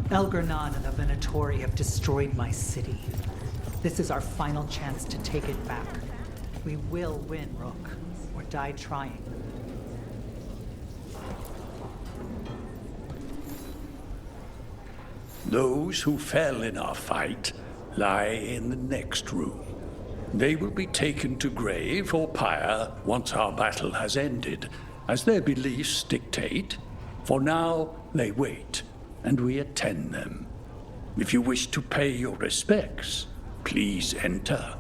Elgar'nan and the Venatori have destroyed my city. This is our final chance to take it back. We will win, Rook, or die trying. Those who fell in our fight lie in the next room. They will be taken to grave or pyre once our battle has ended, as their beliefs dictate. For now, they wait, and we attend them. If you wish to pay your respects, please enter.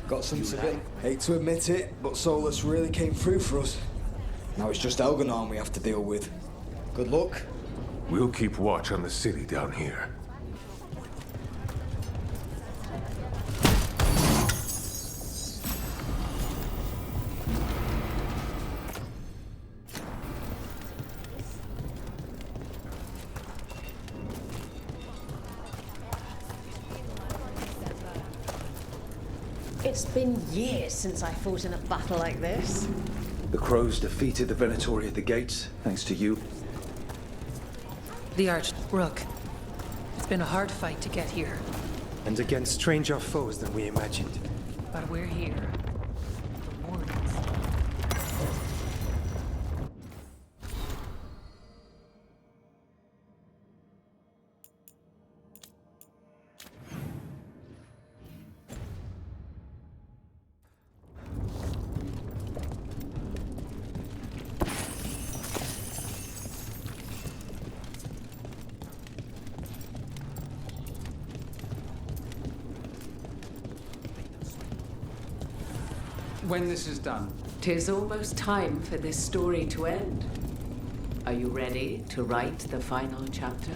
Got some to it. Hate to admit it, but Solus really came through for us. Now it's just Elgar'nan we have to deal with. Good luck. We'll keep watch on the city down here. It's been years since I fought in a battle like this. The Crows defeated the Venatori at the gates, thanks to you. The Rook. It's been a hard fight to get here. And against stranger foes than we imagined. But we're here. The Wardens. When this is done. 'Tis almost time for this story to end. Are you ready to write the final chapter?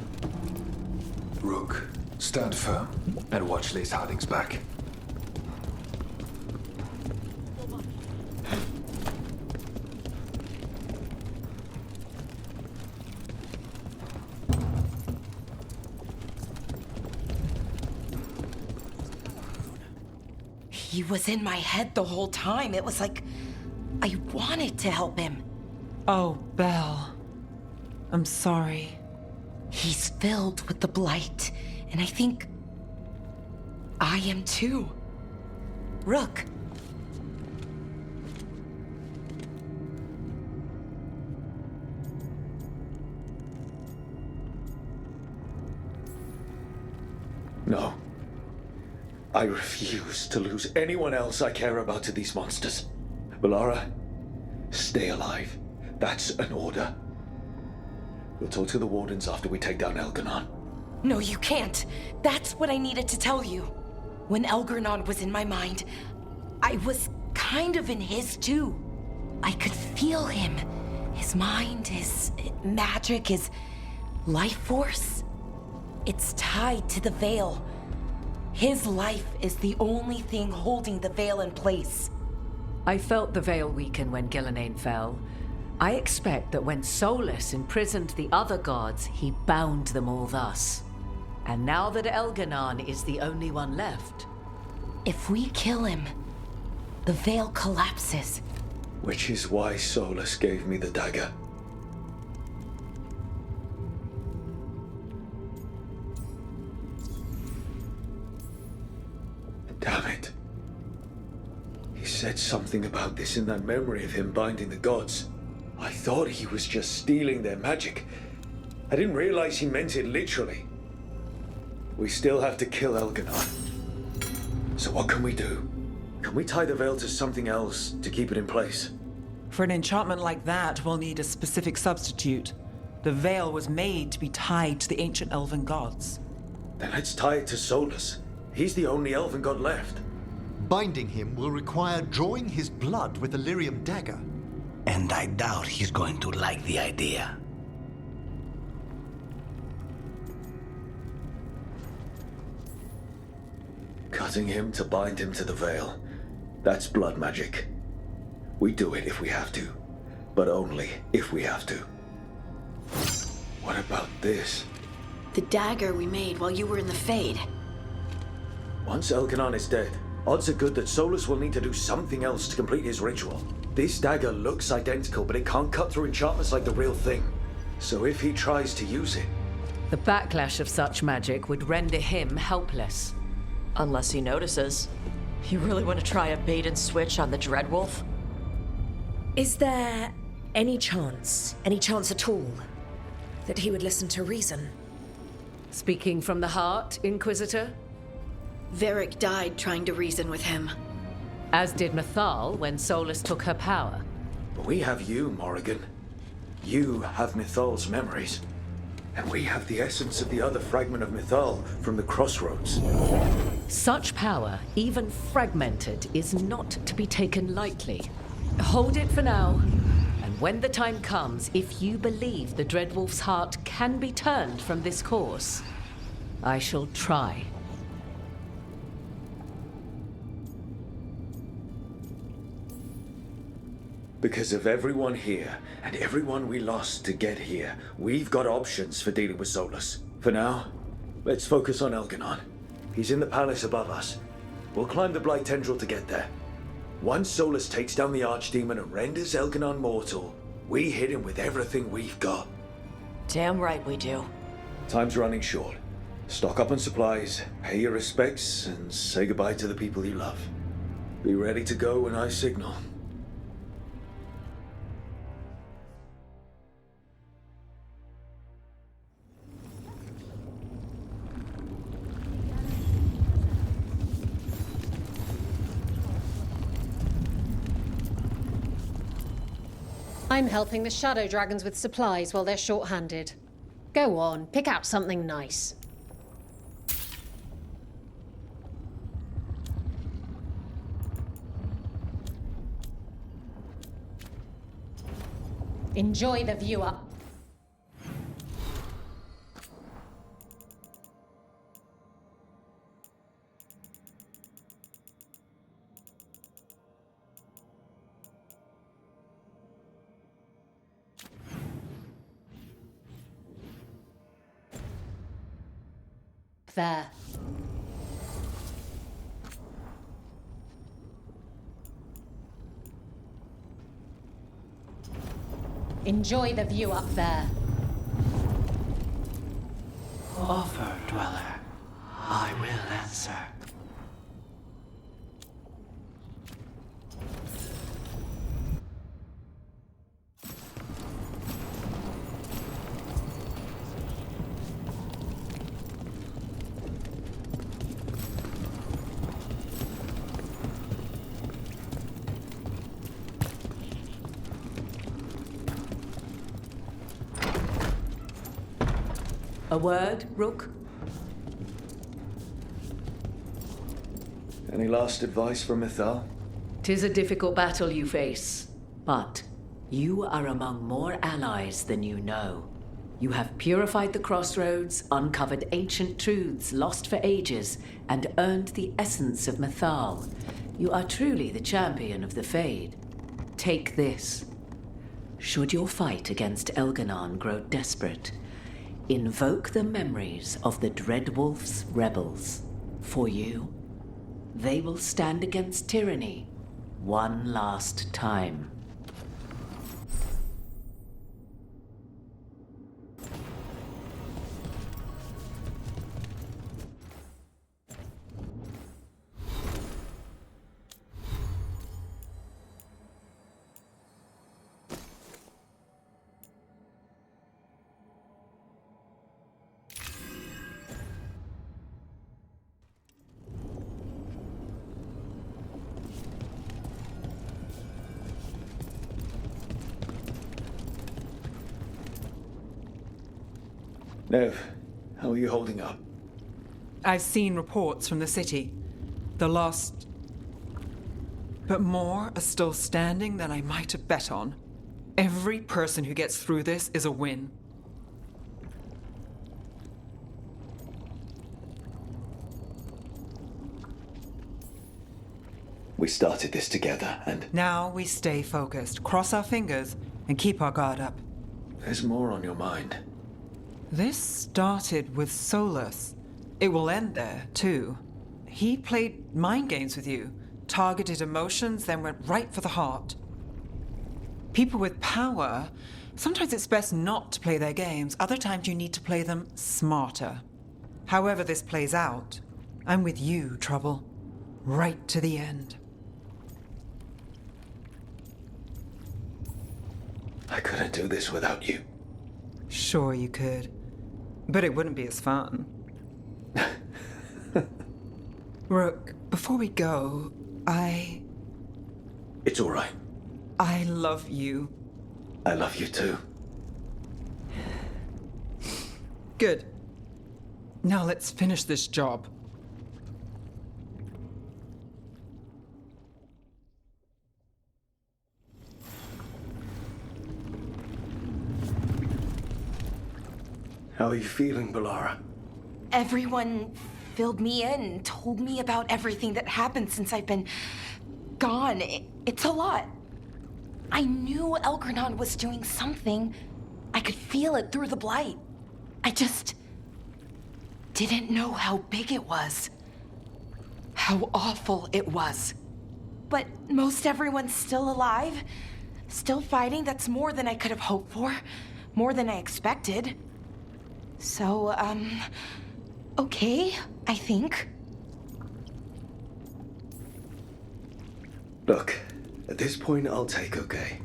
Rook, stand firm and watch Lace Harding's back. He was in my head the whole time. It was like I wanted to help him. Oh, Belle. I'm sorry. He's filled with the blight, and I think I am too. Rook. No. I refuse to lose anyone else I care about to these monsters. Bellara, stay alive. That's an order. We'll talk to the Wardens after we take down Elgar'nan. No, you can't. That's what I needed to tell you. When Elgar'nan was in my mind, I was kind of in his too. I could feel him. His mind, his magic, his life force. It's tied to the Veil. His life is the only thing holding the Veil in place. I felt the Veil weaken when Gillenane fell. I expect that when Solus imprisoned the other gods, he bound them all thus. And now that Elganon is the only one left, If we kill him, the veil collapses. Which is why Solus gave me the dagger. Damn it. He said something about this in that memory of him binding the gods. I thought he was just stealing their magic. I didn't realize he meant it literally. We still have to kill Elganon. So what can we do? Can we tie the veil to something else to keep it in place? For an enchantment like that, we'll need a specific substitute. The veil was made to be tied to the ancient elven gods. Then let's tie it to Solus. He's the only elven god left. Binding him will require drawing his blood with the lyrium dagger. And I doubt he's going to like the idea. Cutting him to bind him to the veil. That's blood magic. We do it if we have to, but only if we have to. What about this? The dagger we made while you were in the Fade. Once Elganon is dead, odds are good that Solus will need to do something else to complete his ritual. This dagger looks identical, but it can't cut through enchantments like the real thing. So if he tries to use it... the backlash of such magic would render him helpless. Unless he notices. You really want to try a bait and switch on the Dreadwolf? Is there any chance at all, that he would listen to reason? Speaking from the heart, Inquisitor? Varric died trying to reason with him. As did Mythal when Solus took her power. But we have you, Morrigan. You have Mythal's memories. And we have the essence of the other fragment of Mythal from the Crossroads. Such power, even fragmented, is not to be taken lightly. Hold it for now. And when the time comes, if you believe the Dreadwolf's heart can be turned from this course, I shall try. Because of everyone here, and everyone we lost to get here, we've got options for dealing with Solus. For now, let's focus on Elganon. He's in the palace above us. We'll climb the Blight Tendril to get there. Once Solus takes down the Archdemon and renders Elganon mortal, we hit him with everything we've got. Damn right we do. Time's running short. Stock up on supplies, pay your respects, and say goodbye to the people you love. Be ready to go when I signal. I'm helping the Shadow Dragons with supplies while they're short-handed. Go on, pick out something nice. Enjoy the view up. There. Enjoy the view up there. Offer, Dweller. I will answer. A word, Rook? Any last advice from Mythal? 'Tis a difficult battle you face, but you are among more allies than you know. You have purified the Crossroads, uncovered ancient truths lost for ages, and earned the essence of Mythal. You are truly the champion of the Fade. Take this. Should your fight against Elganon grow desperate, Invoke the memories of the Dreadwolf's rebels. For you, they will stand against tyranny one last time. Nev, how are you holding up? I've seen reports from the city. The lost. But more are still standing than I might have bet on. Every person who gets through this is a win. We started this together, and Now we stay focused, cross our fingers, and keep our guard up. there's more on your mind. This started with Solus. It will end there, too. He played mind games with you, targeted emotions, then went right for the heart. People with power, sometimes it's best not to play their games. Other times you need to play them smarter. However this plays out, I'm with you, Trouble. Right to the end. I couldn't do this without you. Sure you could. But it wouldn't be as fun. Rook, before we go, It's all right. I love you. I love you too. Good. Now let's finish this job. How are you feeling, Balara? Everyone filled me in, told me about everything that happened since I've been gone. It's a lot. I knew Elgranon was doing something. I could feel it through the blight. I just didn't know how big it was. How awful it was. But most everyone's still alive. Still fighting. That's more than I could have hoped for. More than I expected. So, okay, I think. Look, at this point I'll take okay.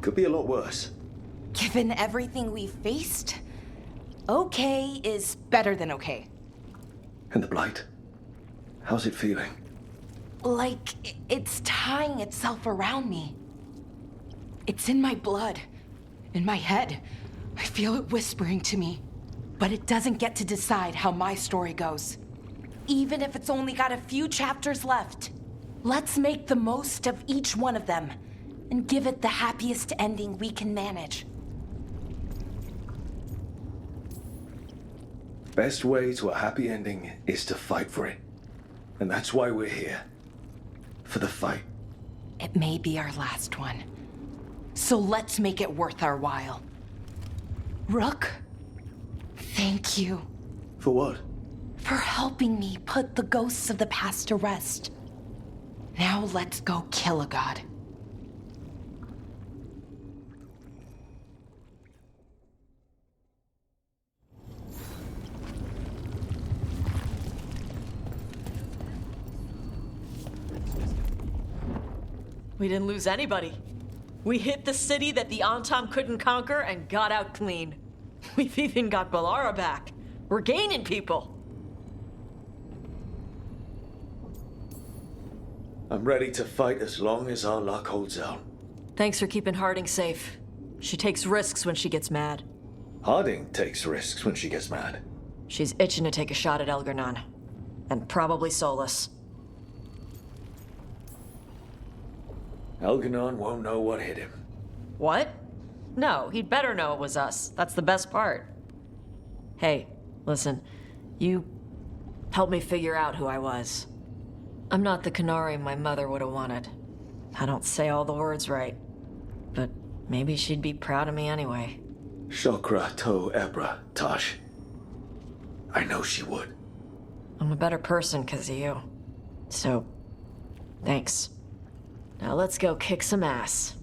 Could be a lot worse. Given everything we've faced, okay is better than okay. And the blight? How's it feeling? Like it's tying itself around me. It's in my blood, in my head. I feel it whispering to me. But it doesn't get to decide how my story goes. Even if it's only got a few chapters left. Let's make the most of each one of them and give it the happiest ending we can manage. Best way to a happy ending is to fight for it. And that's why we're here. For the fight. It may be our last one. So let's make it worth our while. Rook, thank you. For what? For helping me put the ghosts of the past to rest. Now let's go kill a god. We didn't lose anybody. We hit the city that the Antam couldn't conquer and got out clean. We've even got Balara back. We're gaining people. I'm ready to fight as long as our luck holds out. Thanks for keeping Harding safe. She takes risks when she gets mad. Harding takes risks when she gets mad. She's itching to take a shot at Elgranon. And probably Solus. Elgranon won't know what hit him. What? No, he'd better know it was us. That's the best part. Hey, listen. You helped me figure out who I was. I'm not the Canary my mother would have wanted. I don't say all the words right. But maybe she'd be proud of me anyway. Shokra to Ebra, Tosh. I know she would. I'm a better person because of you. So, thanks. Now let's go kick some ass.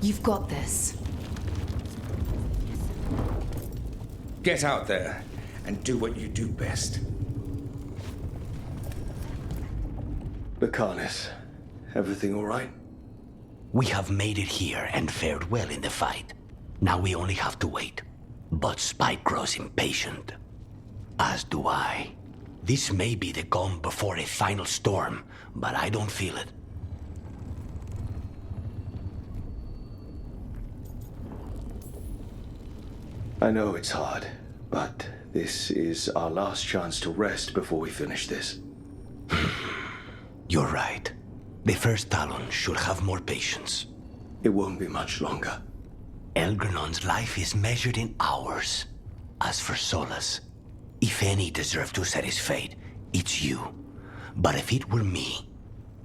You've got this. Get out there and do what you do best. Bakanis, everything all right? We have made it here and fared well in the fight. Now we only have to wait. But Spike grows impatient. As do I. This may be the calm before a final storm, but I don't feel it. I know it's hard, but this is our last chance to rest before we finish this. You're right. The first Talon should have more patience. It won't be much longer. Elgernon's life is measured in hours. As for Solus, if any deserve to set his fate, it's you. But if it were me,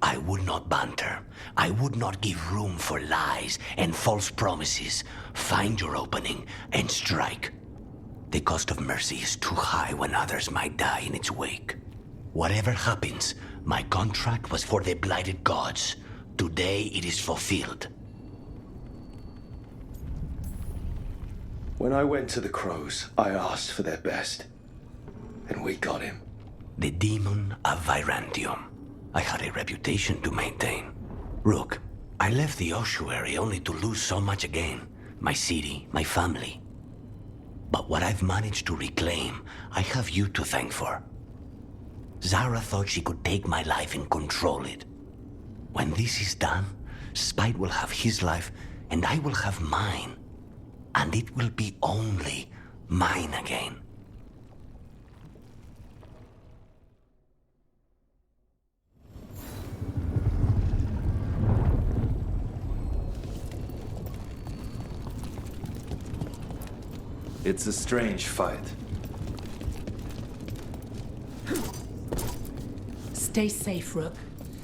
I would not banter. I would not give room for lies and false promises. Find your opening and strike. The cost of mercy is too high when others might die in its wake. Whatever happens, my contract was for the blighted gods. Today it is fulfilled. When I went to the Crows, I asked for their best. And we got him. The demon of Virantium. I had a reputation to maintain. Rook, I left the ossuary only to lose so much again. My city, my family. But what I've managed to reclaim, I have you to thank for. Zara thought she could take my life and control it. When this is done, Spite will have his life, and I will have mine. And it will be only mine again. It's a strange fight. Stay safe, Rook.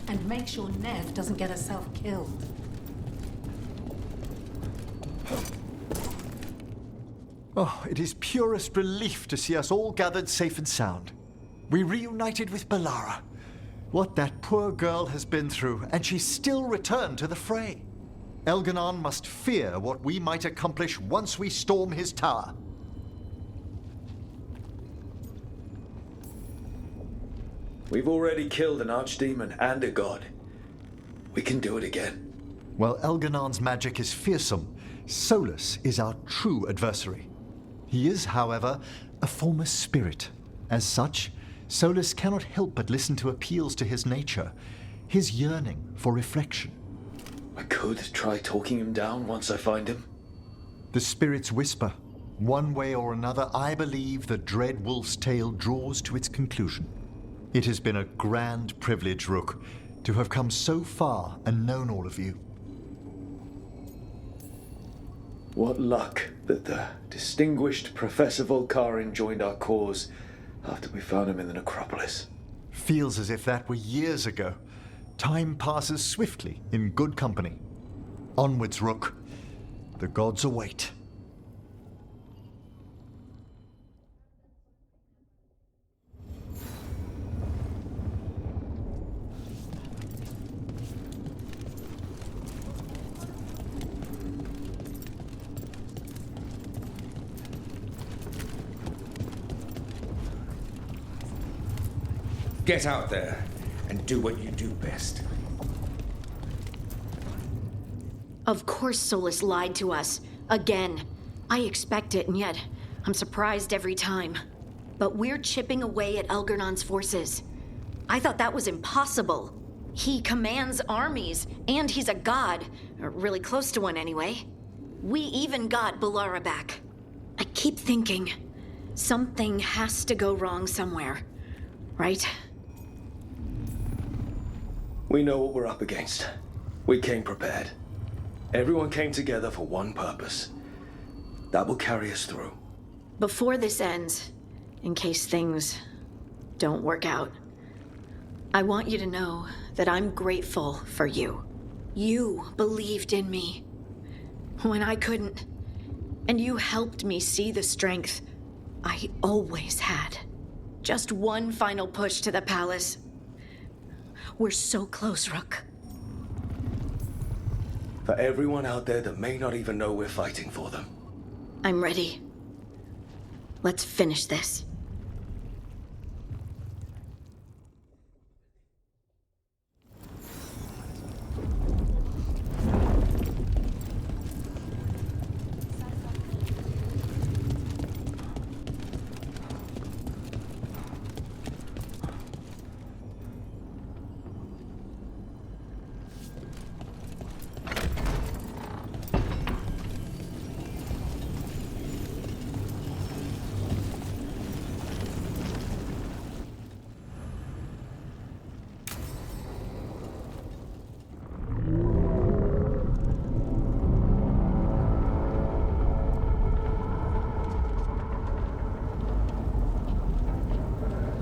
And make sure Nev doesn't get herself killed. Oh, it is purest relief to see us all gathered safe and sound. We reunited with Balara. What that poor girl has been through, and she's still returned to the fray. Elganon must fear what we might accomplish once we storm his tower. We've already killed an archdemon and a god. We can do it again. While Elganon's magic is fearsome, Solus is our true adversary. He is, however, a former spirit. As such, Solus cannot help but listen to appeals to his nature, his yearning for reflection. I could try talking him down once I find him. The spirits whisper. One way or another, I believe the dread wolf's tale draws to its conclusion. It has been a grand privilege, Rook, to have come so far and known all of you. What luck that the distinguished Professor Volkarin joined our cause after we found him in the necropolis. Feels as if that were years ago. Time passes swiftly in good company. Onwards, Rook. The gods await. Get out there and do what you do best. Of course Solus lied to us. Again. I expect it, and yet I'm surprised every time. But we're chipping away at Elgernon's forces. I thought that was impossible. He commands armies, and he's a god. Or really close to one, anyway. We even got Balara back. I keep thinking, something has to go wrong somewhere. Right? We know what we're up against. We came prepared. Everyone came together for one purpose. That will carry us through. Before this ends, in case things don't work out. I want you to know that I'm grateful for you. You believed in me when I couldn't, and you helped me see the strength I always had. Just one final push to the palace. We're so close, Rook. For everyone out there that may not even know we're fighting for them. I'm ready. Let's finish this.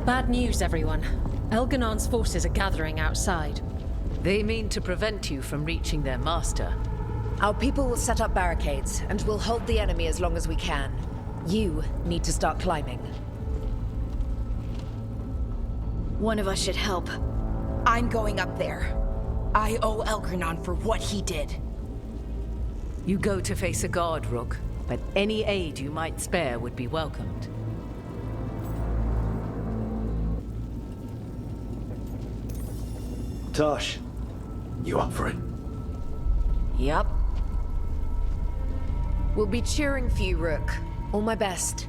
Bad news, everyone. Elganon's forces are gathering outside. They mean to prevent you from reaching their master. Our people will set up barricades, and we'll hold the enemy as long as we can. You need to start climbing. One of us should help. I'm going up there. I owe Elgranon for what he did. You go to face a guard, Rook, but any aid you might spare would be welcomed. Tosh, you up for it? Yup. We'll be cheering for you, Rook. All my best.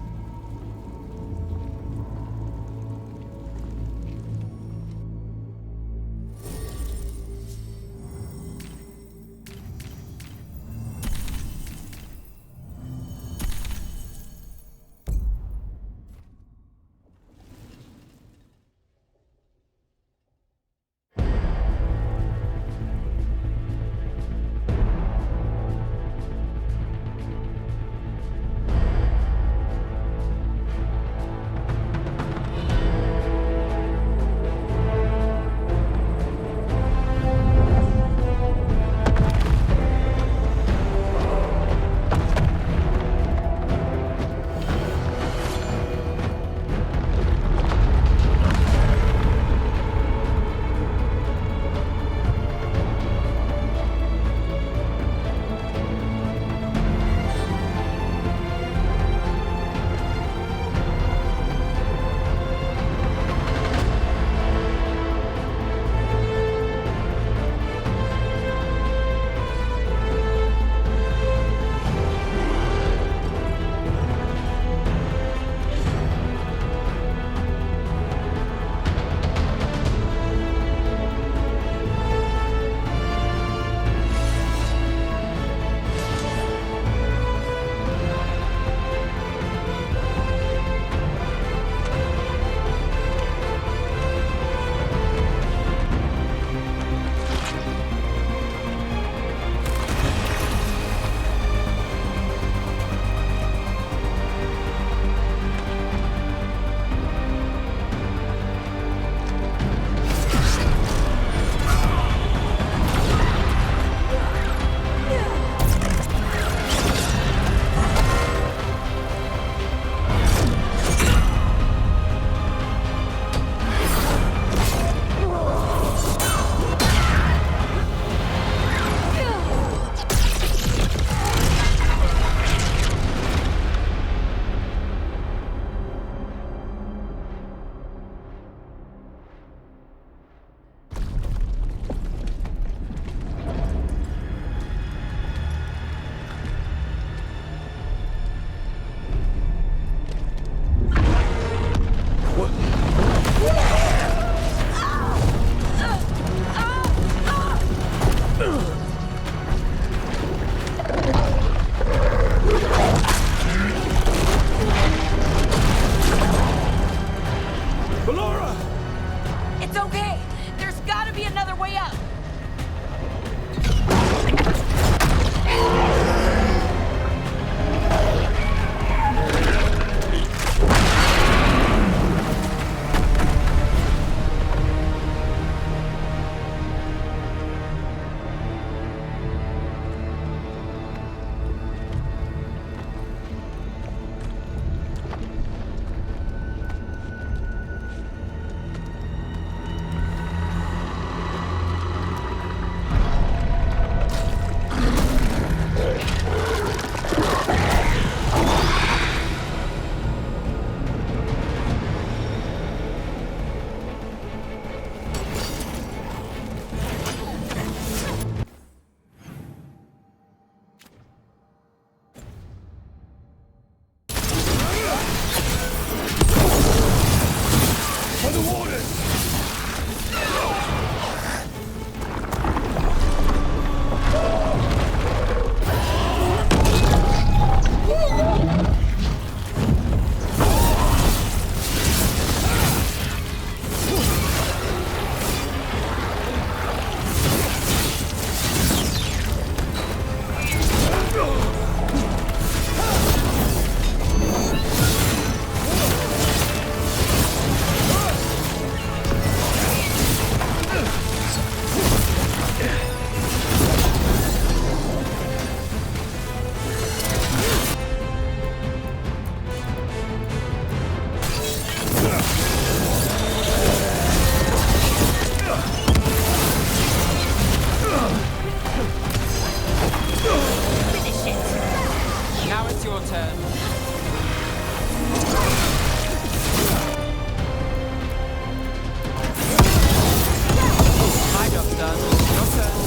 your turn. My job's done. Your turn.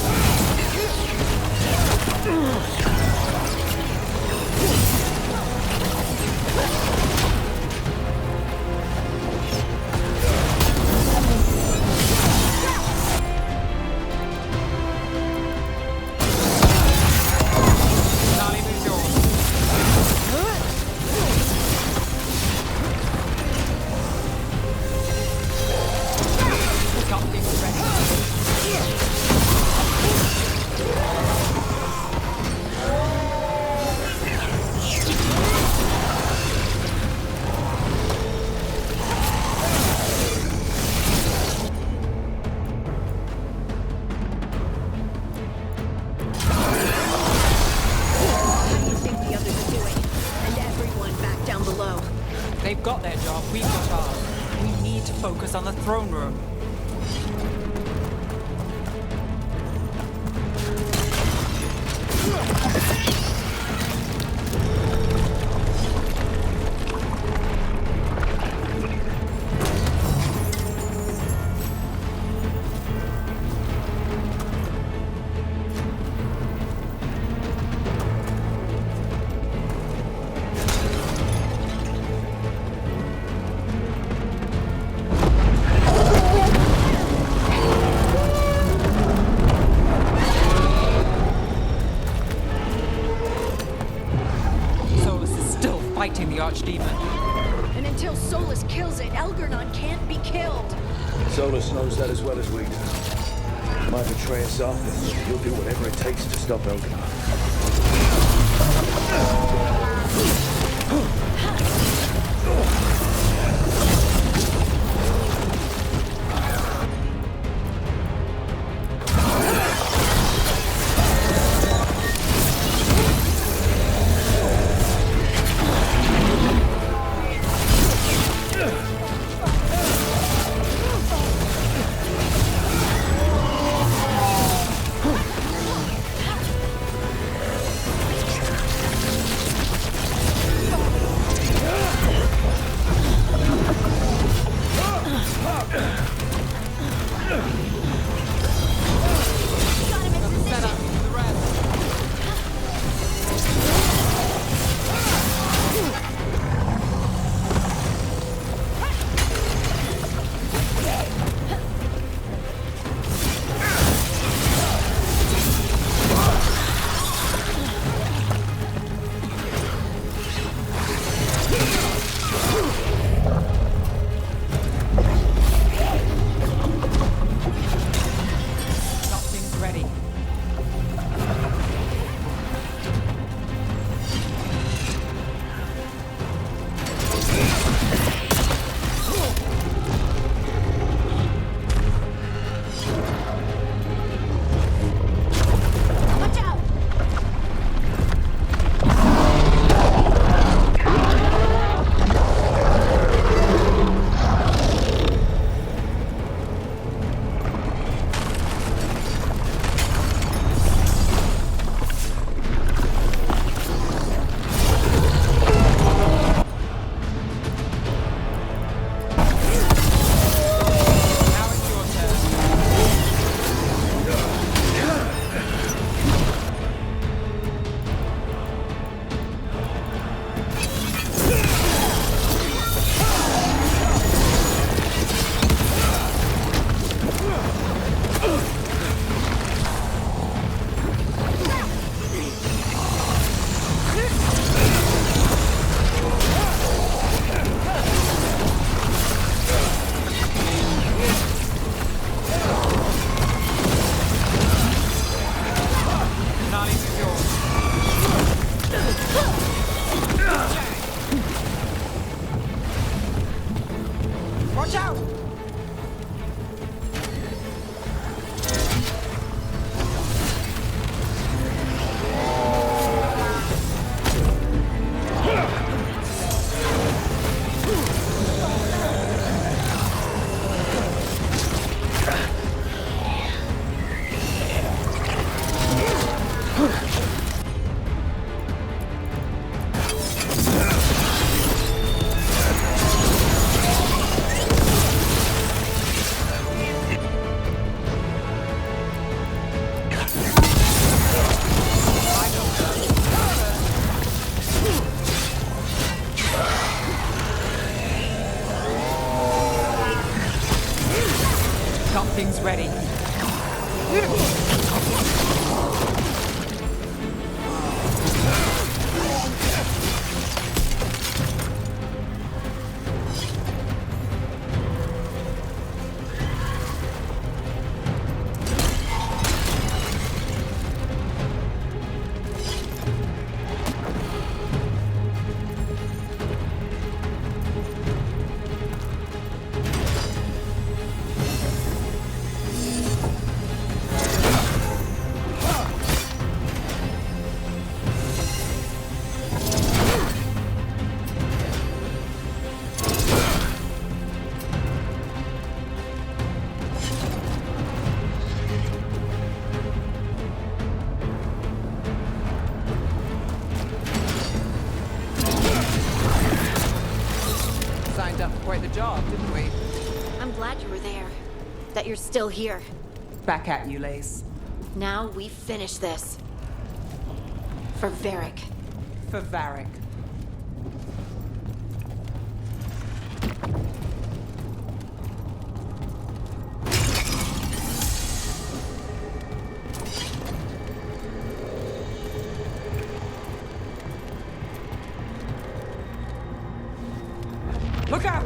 They've got their job, we've got ours. We need to focus on the throne room. Fighting the Archdemon. And until Solus kills it, Elgernon can't be killed. Solus knows that as well as we do. Might betray us after, but he'll do whatever it takes to stop Elgernon. quite the job, didn't we? I'm glad you were there. That you're still here. Back at you, Lace. Now we finish this. For Varric. For Varric. Look out!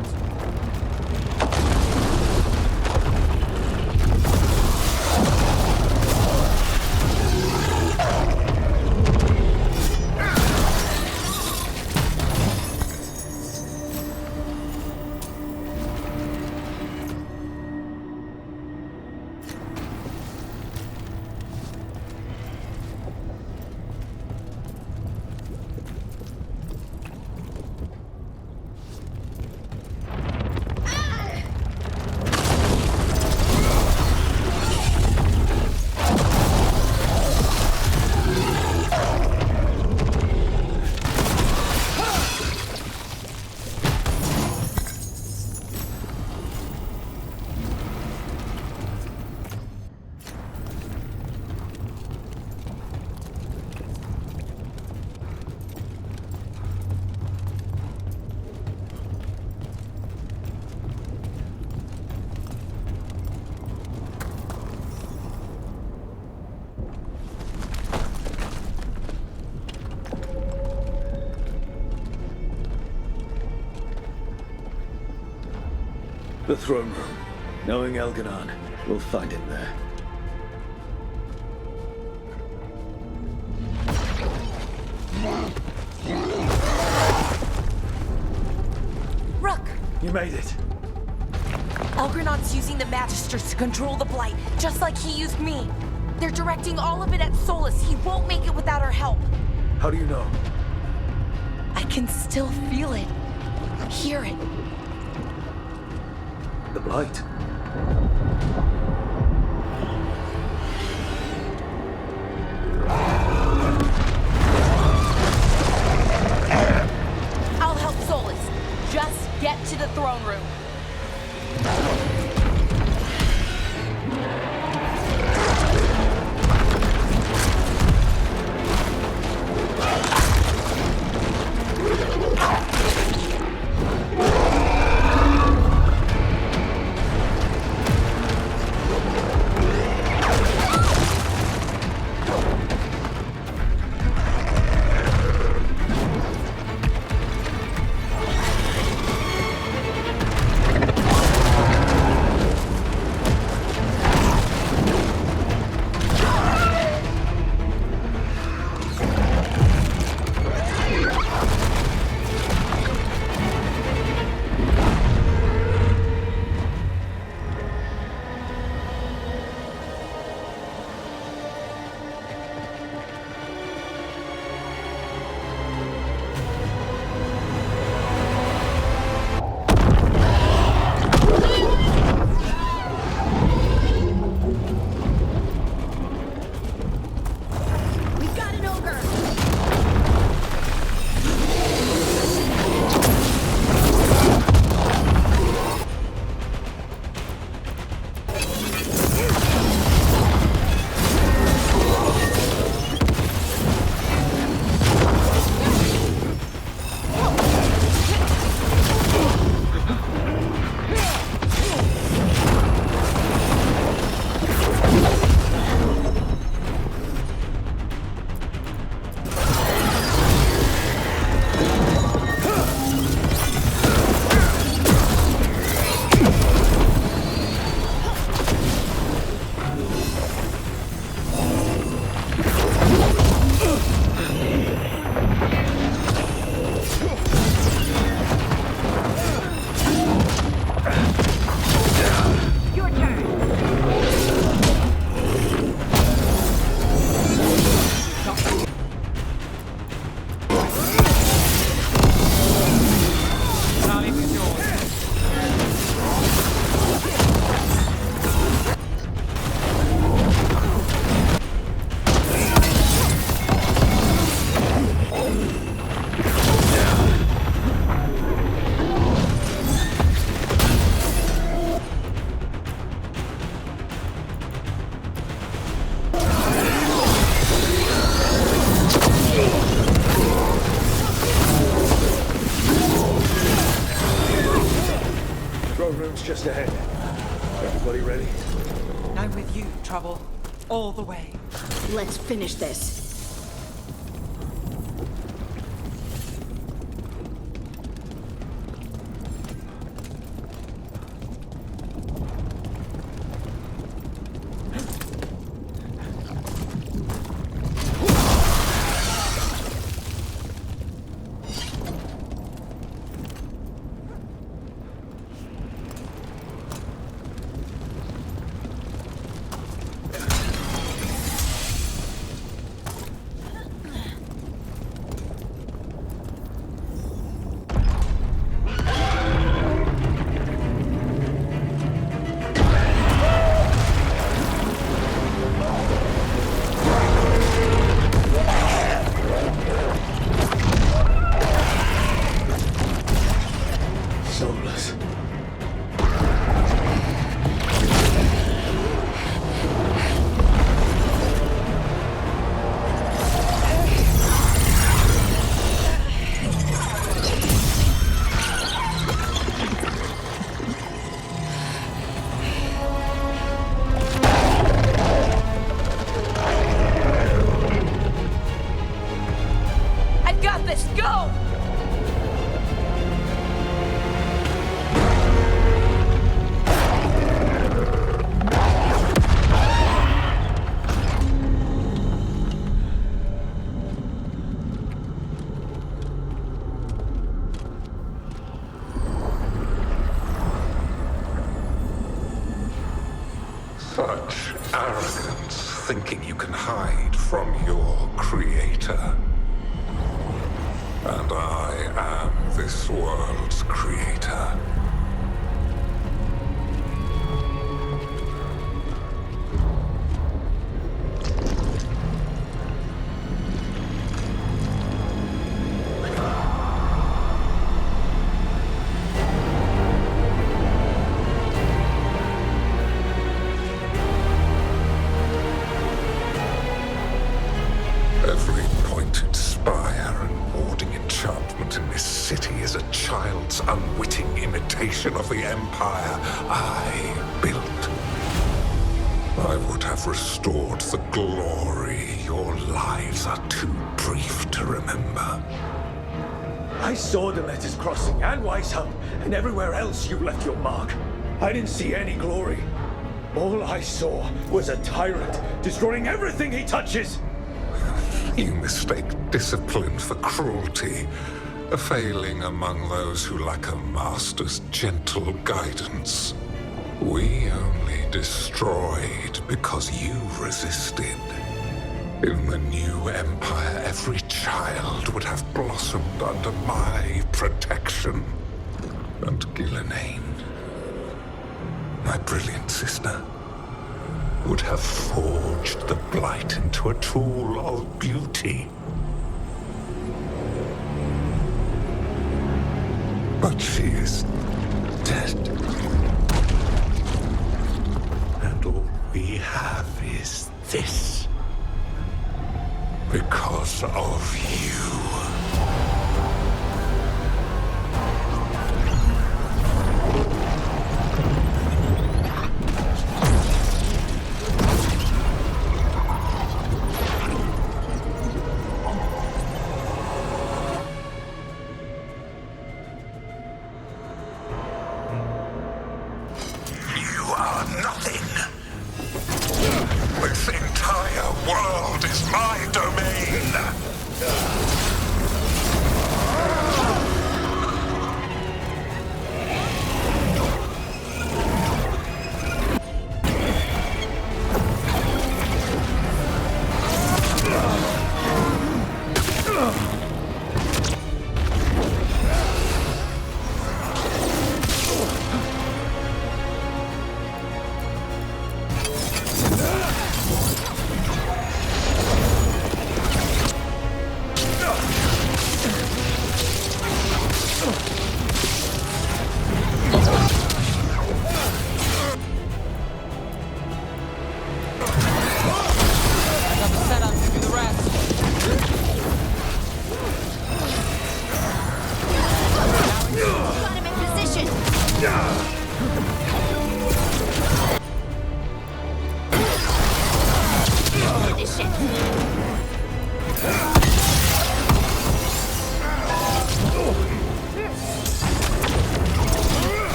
The throne room. Knowing Elganon, we'll find him there. Rook! You made it. Elgranon's using the Magisters to control the Blight, just like he used me. They're directing all of it at Solus. He won't make it without our help. How do you know? I can still feel it. Hear it. The Blight. I'll help Solus. Just get to the throne room. West ahead. Everybody ready? I'm with you, Trouble. All the way. Let's finish this. Such arrogance, thinking you can hide from your creator. And I am this world's creator. Every pointed spire and warding enchantment in this city is a child's unwitting imitation of the empire I built. I would have restored the glory. Your lives are too brief to remember. I saw Demeter's Crossing and Weishaupt, and everywhere else you left your mark. I didn't see any glory. All I saw was a tyrant destroying everything he touches. You mistake discipline for cruelty, a failing among those who lack a master's gentle guidance. We only destroyed because you resisted. In the new empire, every child would have blossomed under my protection. And Gillenane, my brilliant sister, would have forged the blight into a tool of beauty. But she is dead. And all we have is this. Because of you. This entire world is my domain!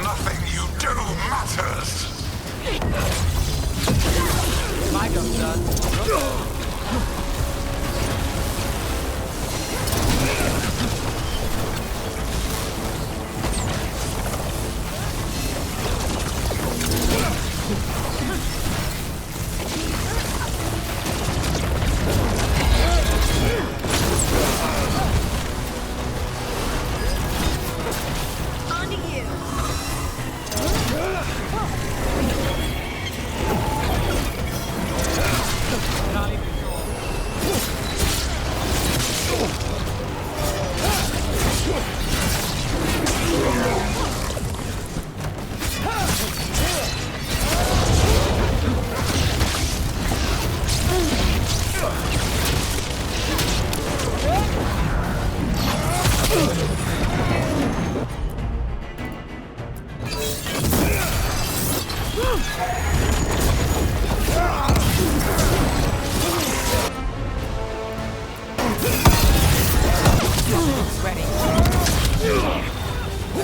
Nothing you do matters. My job's done. Ready. I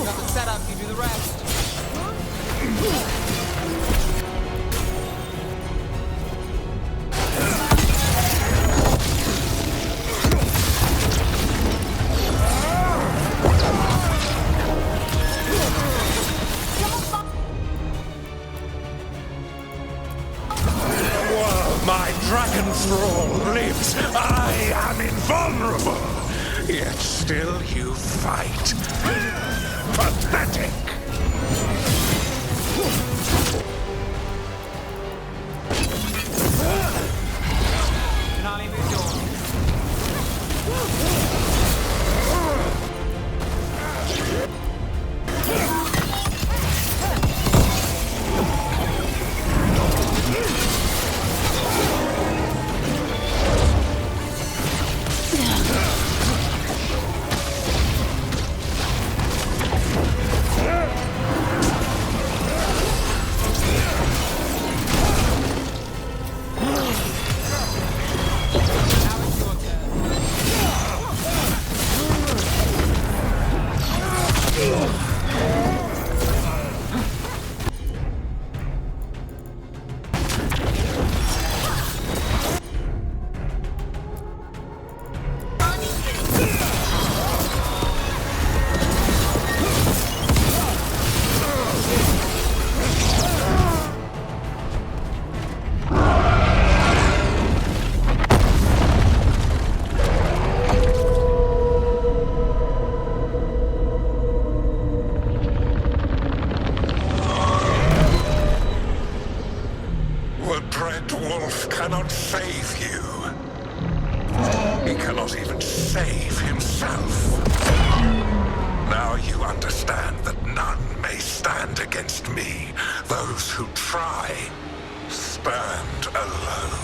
got the setup, you do the rest. While my dragon thrall lives, I am invulnerable. Yet still you fight. Pathetic! Can I leave it yours? Cannot save you. He cannot even save himself. Now you understand that none may stand against me. Those who try stand alone.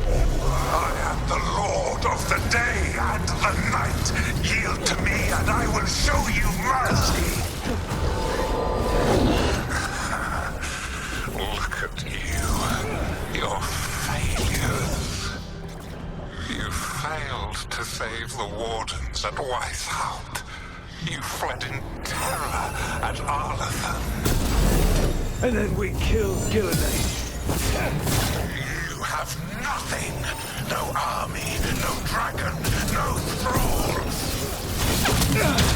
I am the Lord of the day and the night. Yield to me and I will show you mercy. Look at you. Your failures. You failed to save the wardens at Weishaupt. You fled in terror at Arlathan. And then we killed Gillenay. You have nothing. No army, no dragon, no thralls.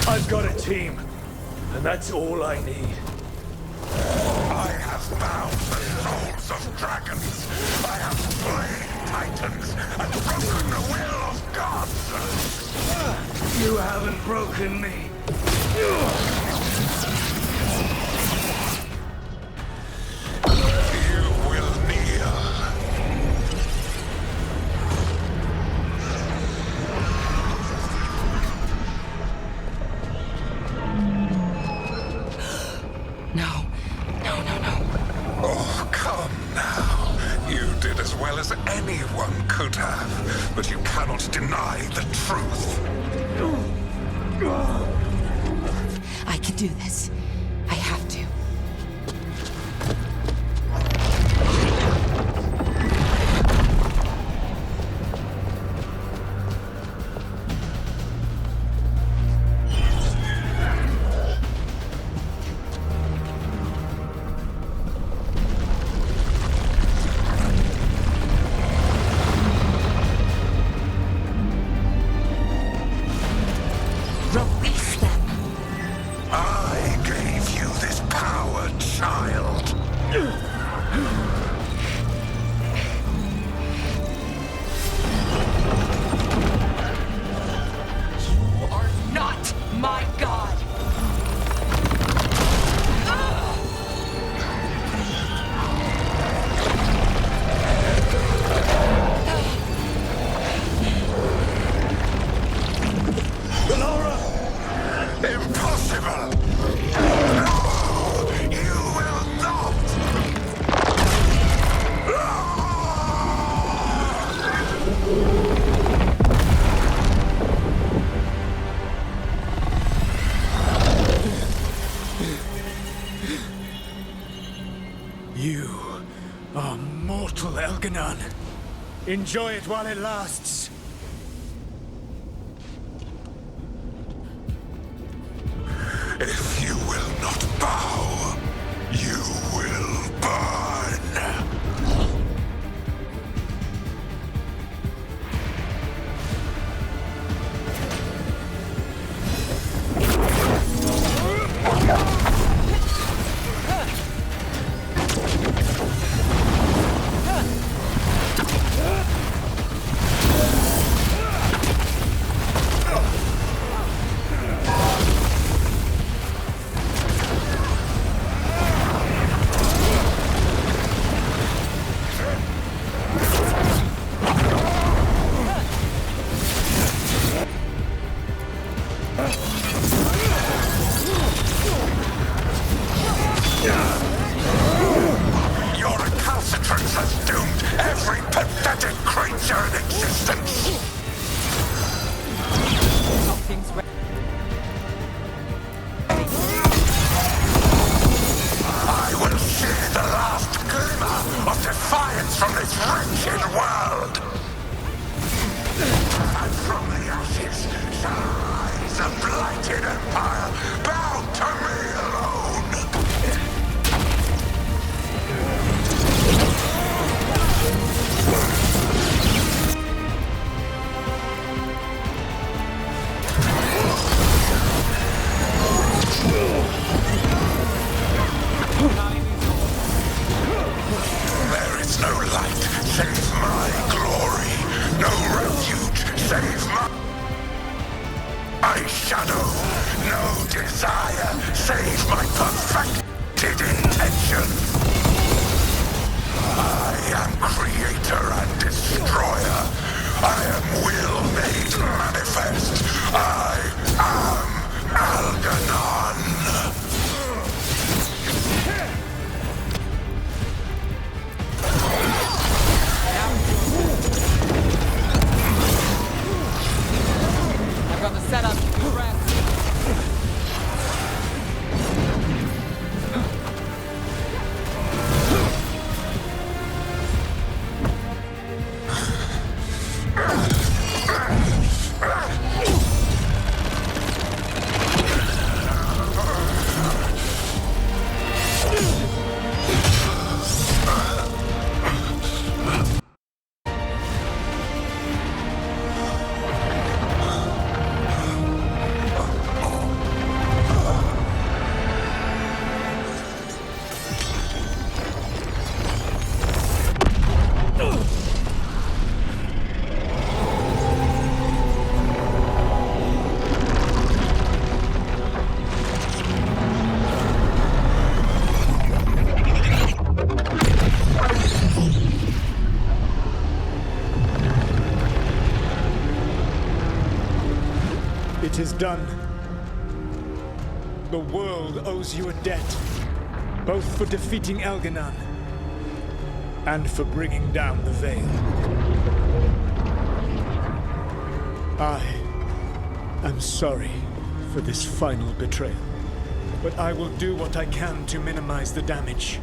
I've got a team, and that's all I need. I have bound the souls of dragons. I have slain titans and broken the will of gods. You haven't broken me. You will kneel. No. Oh, come now. You did as well as anyone could have, but you cannot deny the truth. I can do this. I have to. Elganon. Enjoy it while it lasts. If you will not bow, you will burn. Your recalcitrance has doomed every pathetic creature in existence. I will see the last glimmer of defiance from this wretched world. And from the ashes shall rise a blighted empire bound to me alone. There is no light save my glory, no refuge save my shadow, no desire save my perfected intention. I am creator and destroyer. I am will made manifest. I am Elganon. I've got the setup to do the rest. It is done. The world owes you a debt, both for defeating Elganon and for bringing down the Veil. I am sorry for this final betrayal, but I will do what I can to minimize the damage.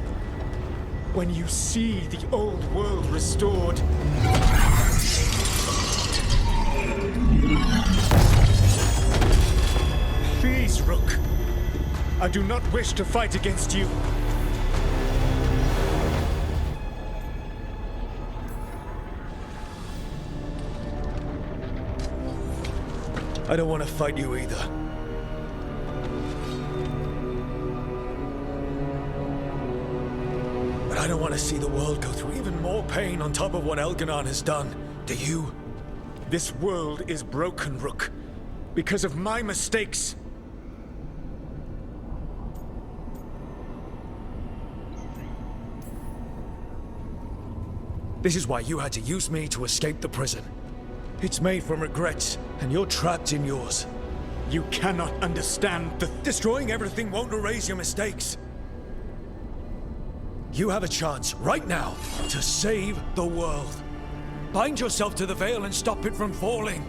When you see the old world restored, please, Rook. I do not wish to fight against you. I don't want to fight you either. But I don't want to see the world go through even more pain on top of what Elganon has done. Do you? This world is broken, Rook, because of my mistakes. This is why you had to use me to escape the prison. It's made from regrets, and you're trapped in yours. You cannot understand that destroying everything won't erase your mistakes. You have a chance, right now, to save the world. Bind yourself to the Veil and stop it from falling.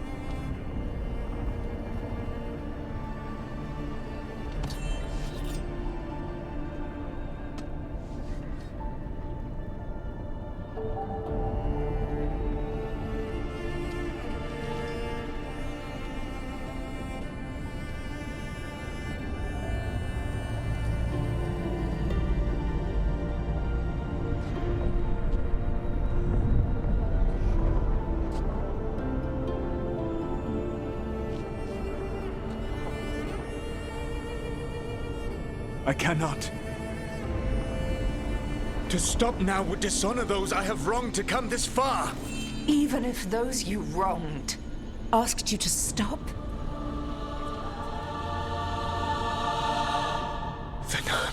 I cannot. To stop now would dishonor those I have wronged to come this far. Even if those you wronged asked you to stop? Venan.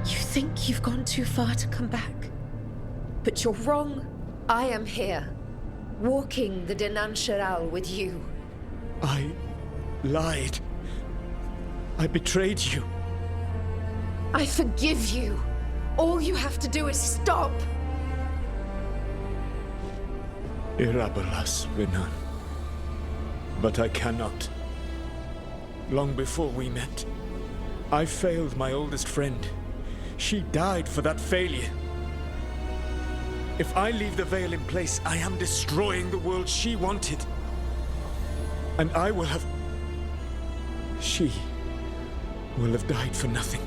You think you've gone too far to come back? But you're wrong. I am here, walking the Denansharal with you. I lied. I betrayed you. I forgive you. All you have to do is stop. Irabolas, Venan. But I cannot. Long before we met, I failed my oldest friend. She died for that failure. If I leave the veil in place, I am destroying the world she wanted. And I will have... She will have died for nothing.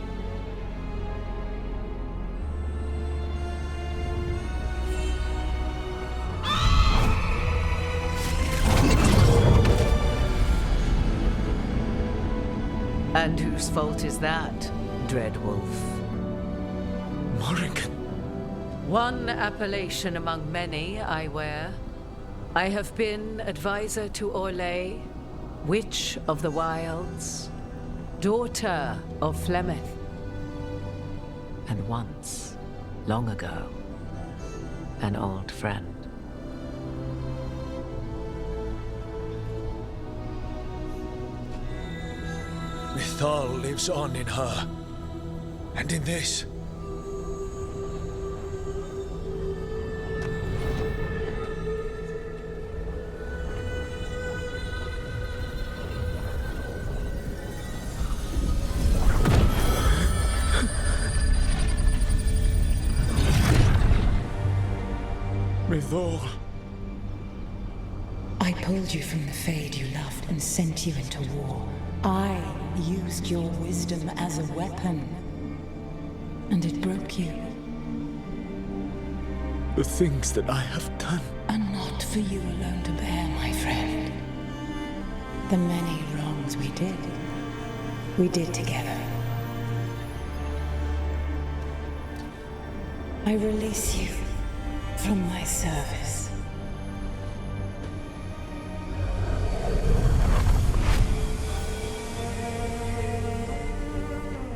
And whose fault is that, Dread Wolf? Morrigan. One appellation among many I wear. I have been advisor to Orlais, Witch of the Wilds, daughter of Flemeth, and once, long ago, an old friend. Mythal lives on in her, and in this. Mythal. I pulled you from the Fade you loved and sent you into war. I used your wisdom as a weapon, and it broke you. The things that I have done are not for you alone to bear, my friend. The many wrongs we did together. I release you from my service.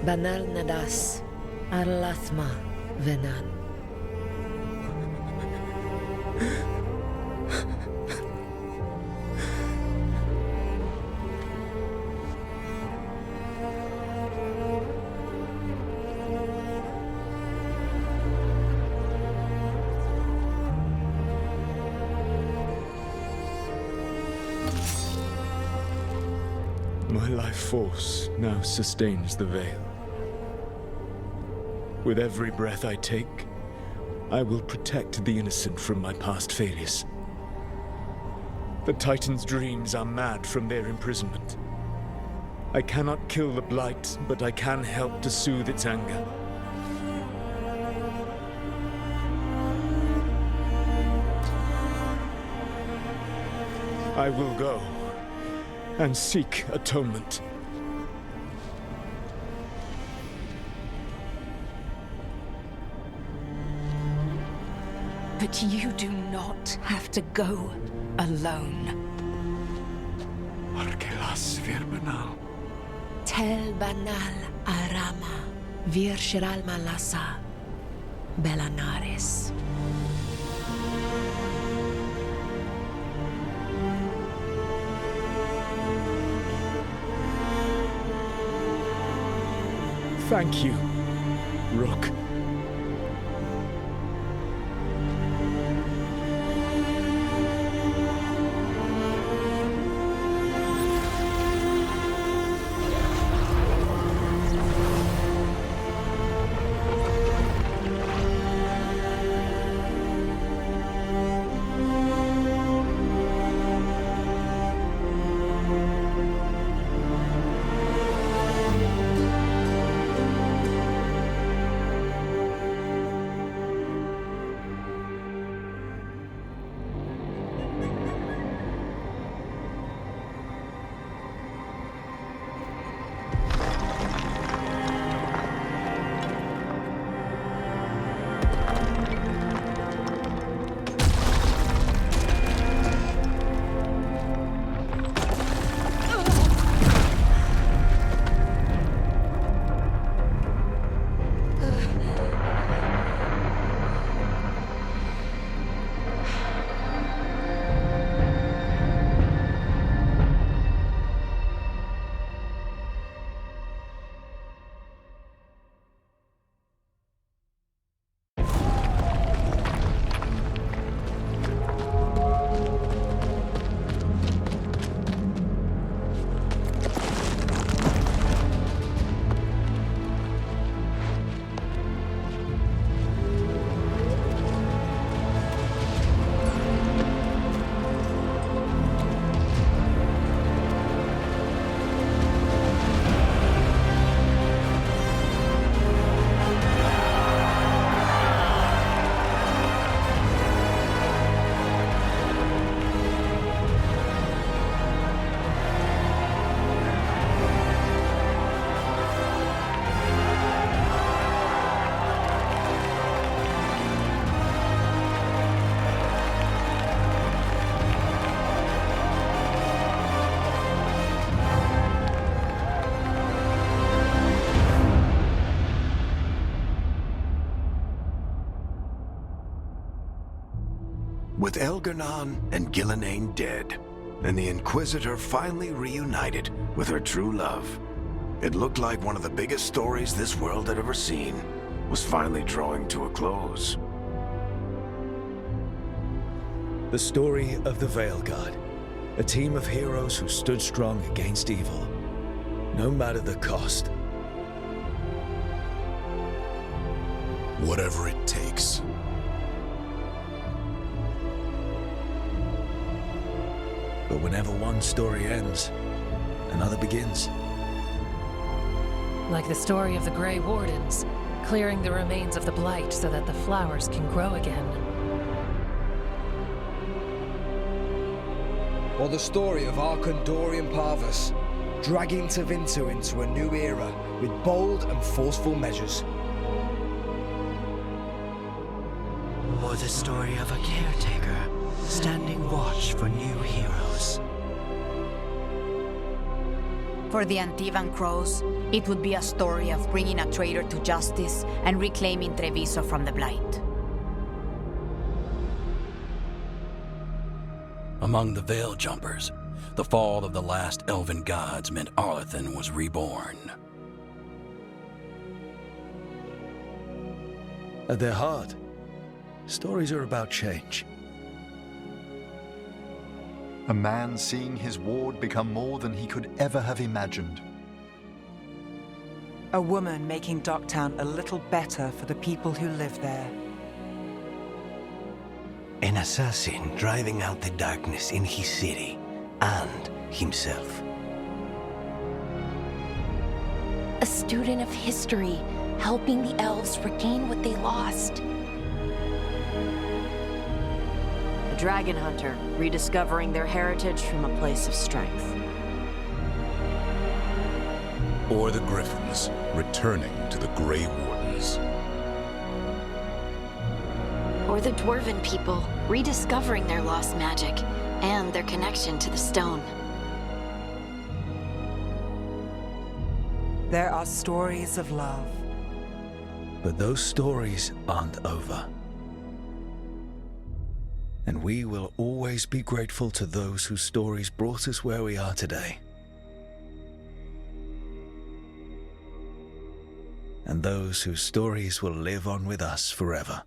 Banal Nadas, Arlathma, Venan. My life force now sustains the veil. With every breath I take, I will protect the innocent from my past failures. The Titan's dreams are mad from their imprisonment. I cannot kill the Blight, but I can help to soothe its anger. I will go and seek atonement. But you do not have to go alone. Arkelas vir banal. Tel banal arama, vir shiral malasa, belanares. Thank you, Rook. With Elgar'nan and Gillenane dead, and the Inquisitor finally reunited with her true love, it looked like one of the biggest stories this world had ever seen was finally drawing to a close. The story of the Veilguard, a team of heroes who stood strong against evil, no matter the cost. Whatever it takes. But whenever one story ends, another begins. Like the story of the Grey Wardens, clearing the remains of the blight so that the flowers can grow again. Or the story of Arkandorian Parvus, dragging Tevinter into a new era with bold and forceful measures. Or the story of a caretaker standing watch for new heroes. For the Antivan Crows, it would be a story of bringing a traitor to justice and reclaiming Treviso from the Blight. Among the Veil Jumpers, the fall of the last elven gods meant Arlethan was reborn. At their heart, stories are about change. A man seeing his ward become more than he could ever have imagined. A woman making Docktown a little better for the people who live there. An assassin driving out the darkness in his city and himself. A student of history, helping the elves regain what they lost. A dragon hunter, rediscovering their heritage from a place of strength. Or the Griffins, returning to the Grey Wardens. Or the Dwarven people, rediscovering their lost magic and their connection to the stone. There are stories of love. But those stories aren't over. And we will always be grateful to those whose stories brought us where we are today. And those whose stories will live on with us forever.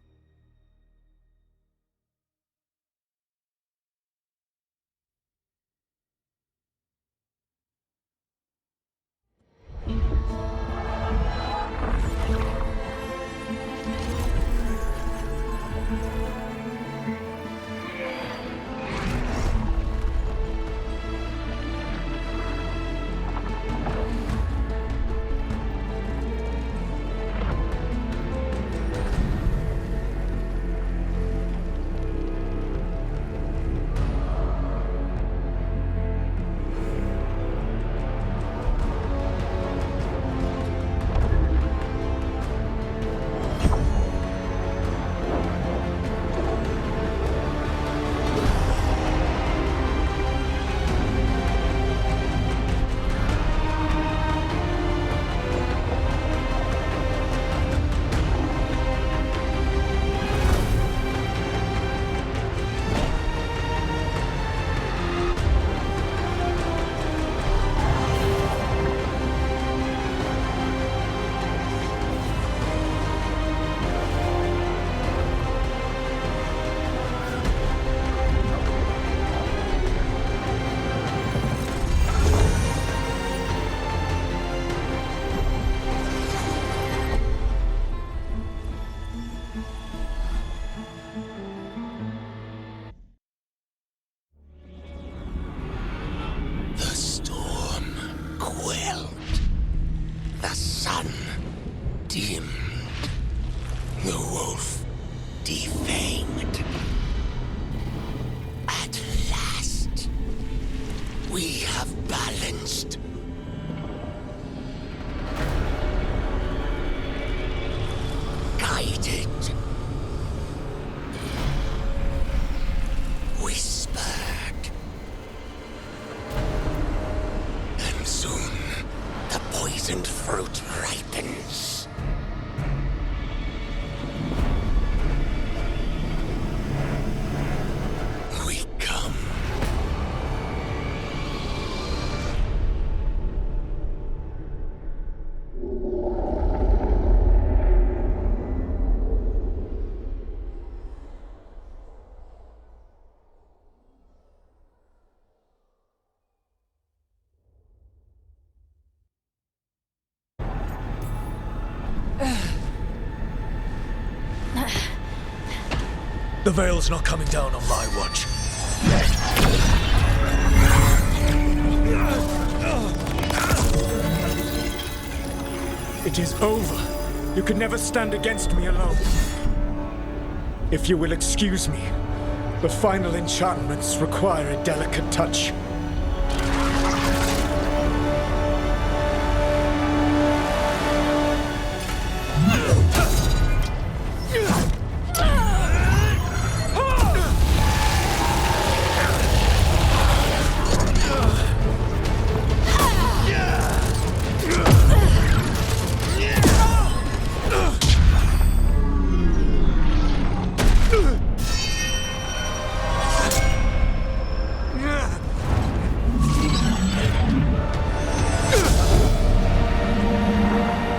The Veil's not coming down on my watch. It is over. You can never stand against me alone. If you will excuse me, the final enchantments require a delicate touch.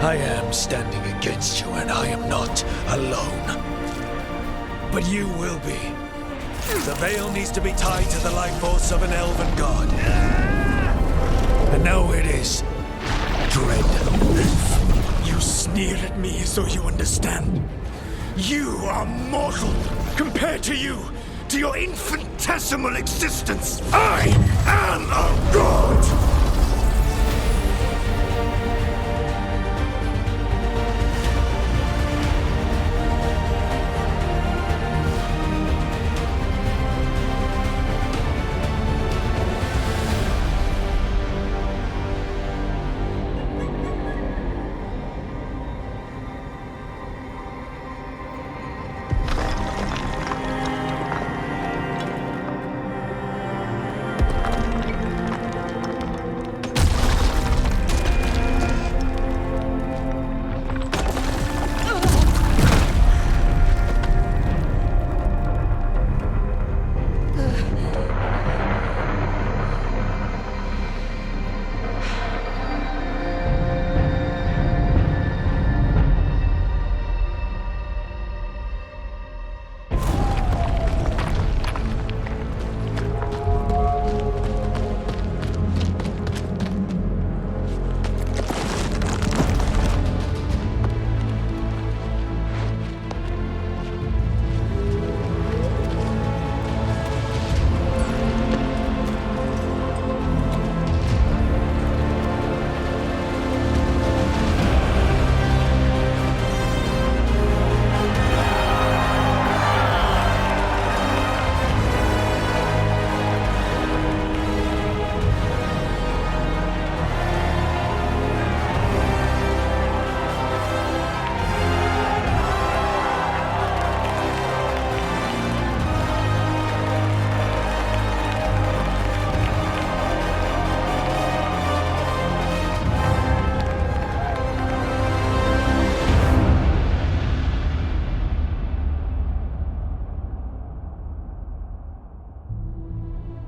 I am standing against you, and I am not alone. But you will be. The Veil needs to be tied to the life force of an elven god. And now it is. Dread. You sneer at me as though you understand. You are mortal compared to you, to your infinitesimal existence. I am a god!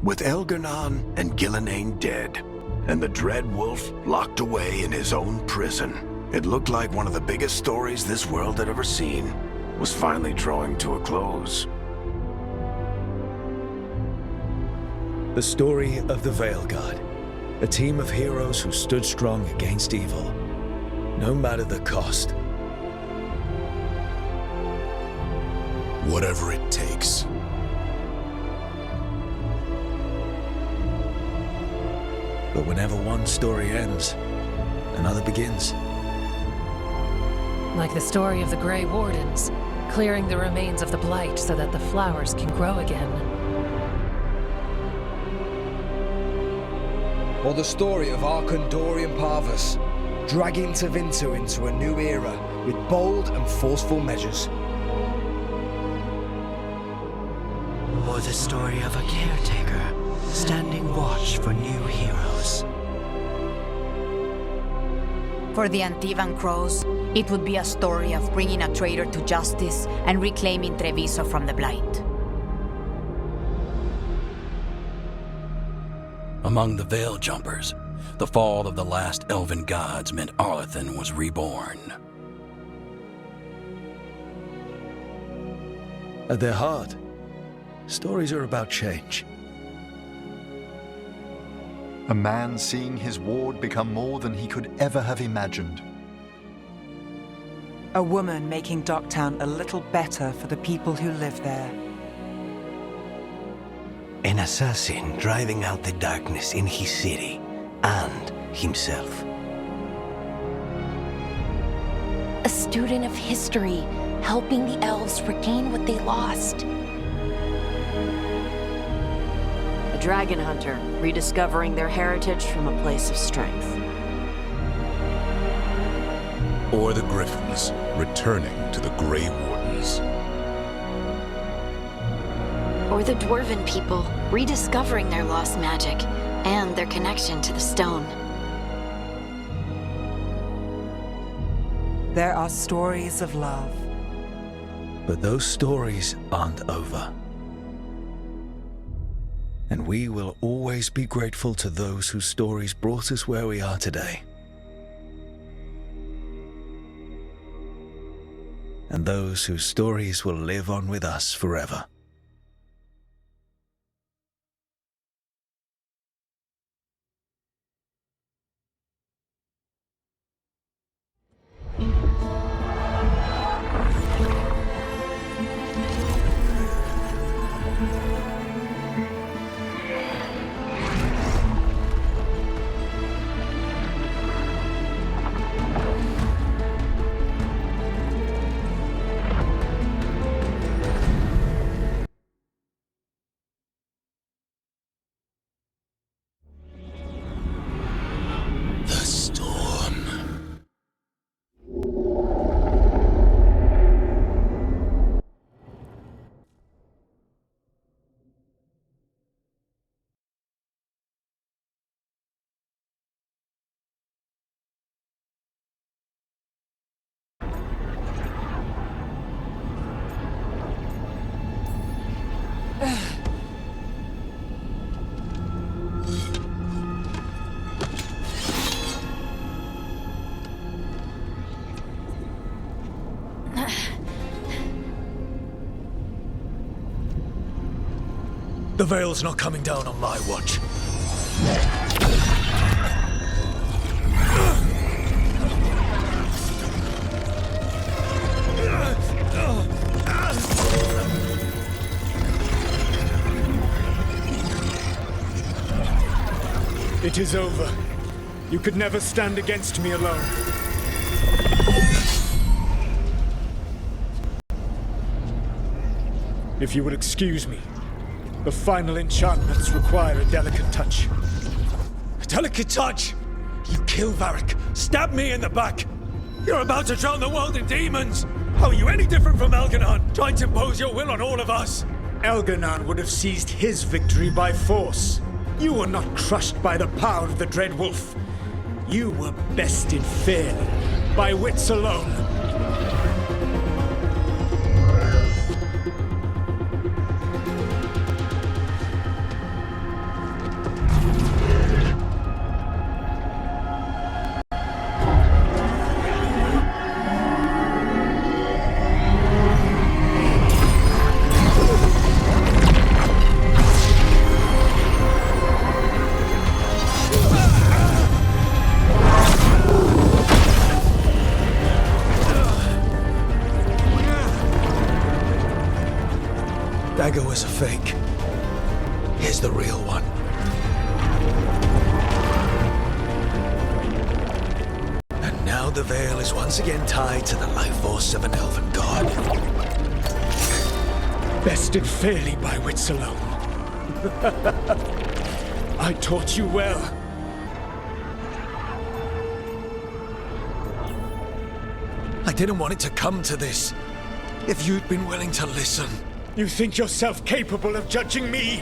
With Elgar'nan and Gillenane dead, and the Dread Wolf locked away in his own prison, it looked like one of the biggest stories this world had ever seen was finally drawing to a close. The story of the Veilguard, a team of heroes who stood strong against evil, no matter the cost. Whatever it takes. But whenever one story ends, another begins. Like the story of the Grey Wardens, clearing the remains of the blight so that the flowers can grow again. Or the story of Arkandorian Parvus, dragging Tevinter into a new era with bold and forceful measures. Or the story of a caretaker standing watch for new heroes. For the Antivan Crows, it would be a story of bringing a traitor to justice and reclaiming Treviso from the blight. Among the Veil Jumpers, the fall of the last elven gods meant Arlathan was reborn. At their heart, stories are about change. A man seeing his ward become more than he could ever have imagined. A woman making Docktown a little better for the people who live there. An assassin driving out the darkness in his city and himself. A student of history, helping the elves regain what they lost. A dragon hunter, rediscovering their heritage from a place of strength. Or the griffins, returning to the Grey Wardens. Or the dwarven people, rediscovering their lost magic and their connection to the stone. There are stories of love. But those stories aren't over. And we will always be grateful to those whose stories brought us where we are today. And those whose stories will live on with us forever. The Veil's not coming down on my watch. It is over. You could never stand against me alone. If you will excuse me, the final enchantments require a delicate touch. A delicate touch? You kill Varric, stab me in the back. You're about to drown the world in demons. How are you any different from Elganon, trying to impose your will on all of us? Elganon would have seized his victory by force. You were not crushed by the power of the Dread Wolf. You were bested fairly, by wits alone. Dagger was a fake. Here's the real one. And now the Veil is once again tied to the life force of an elven god. Bested fairly by wits alone. I taught you well. I didn't want it to come to this. If you'd been willing to listen. You think yourself capable of judging me?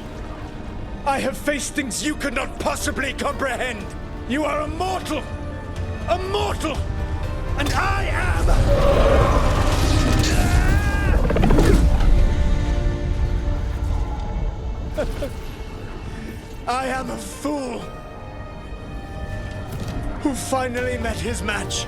I have faced things you could not possibly comprehend. You are a mortal! A mortal! And I am... I am a fool who finally met his match.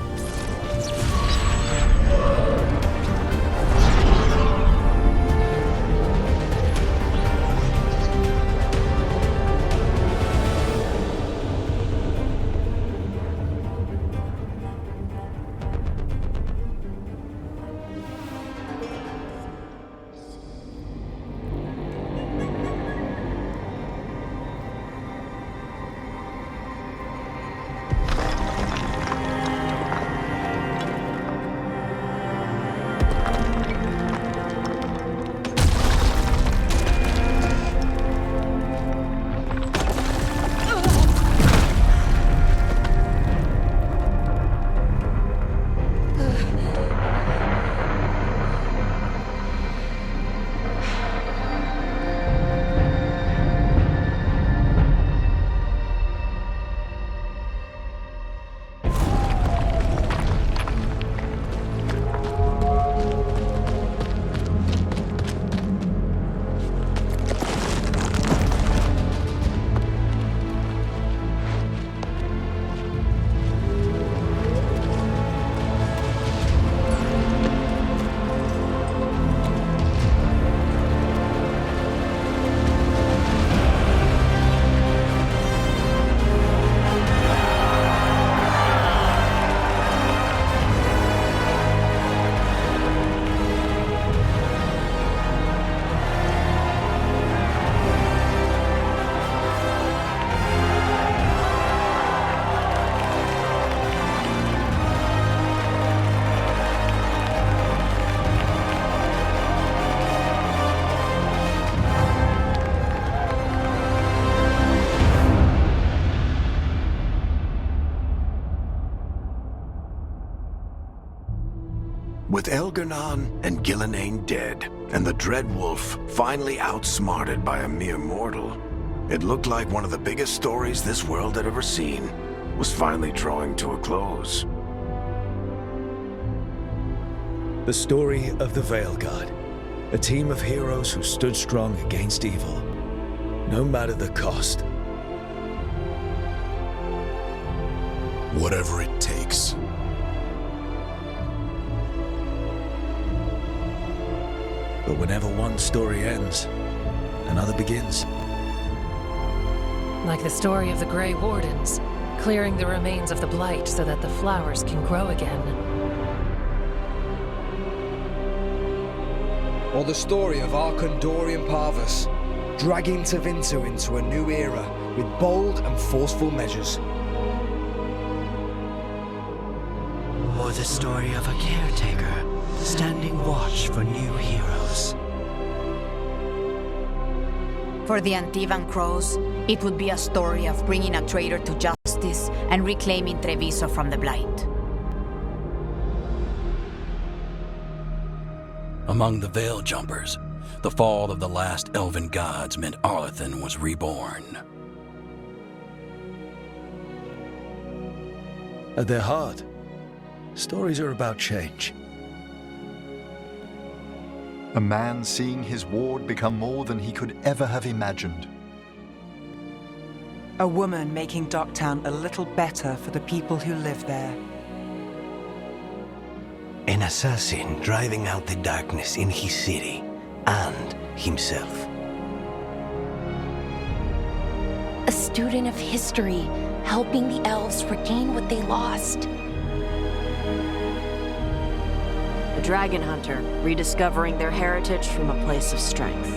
With Elgar'nan and Gillenane dead, and the Dread Wolf finally outsmarted by a mere mortal, it looked like one of the biggest stories this world had ever seen was finally drawing to a close. The story of the Veilguard, a team of heroes who stood strong against evil, no matter the cost. Whatever it takes. But whenever one story ends, another begins. Like the story of the Grey Wardens, clearing the remains of the blight so that the flowers can grow again. Or the story of Archondorian Parvus, dragging Tevinter into a new era with bold and forceful measures. Or the story of a caretaker standing watch for new heroes. For the Antivan Crows, it would be a story of bringing a traitor to justice and reclaiming Treviso from the blight. Among the Veil Jumpers, the fall of the last elven gods meant Arlethan was reborn. At their heart, stories are about change. A man seeing his ward become more than he could ever have imagined. A woman making Docktown a little better for the people who live there. An assassin driving out the darkness in his city and himself. A student of history, helping the elves regain what they lost. A dragon hunter, rediscovering their heritage from a place of strength.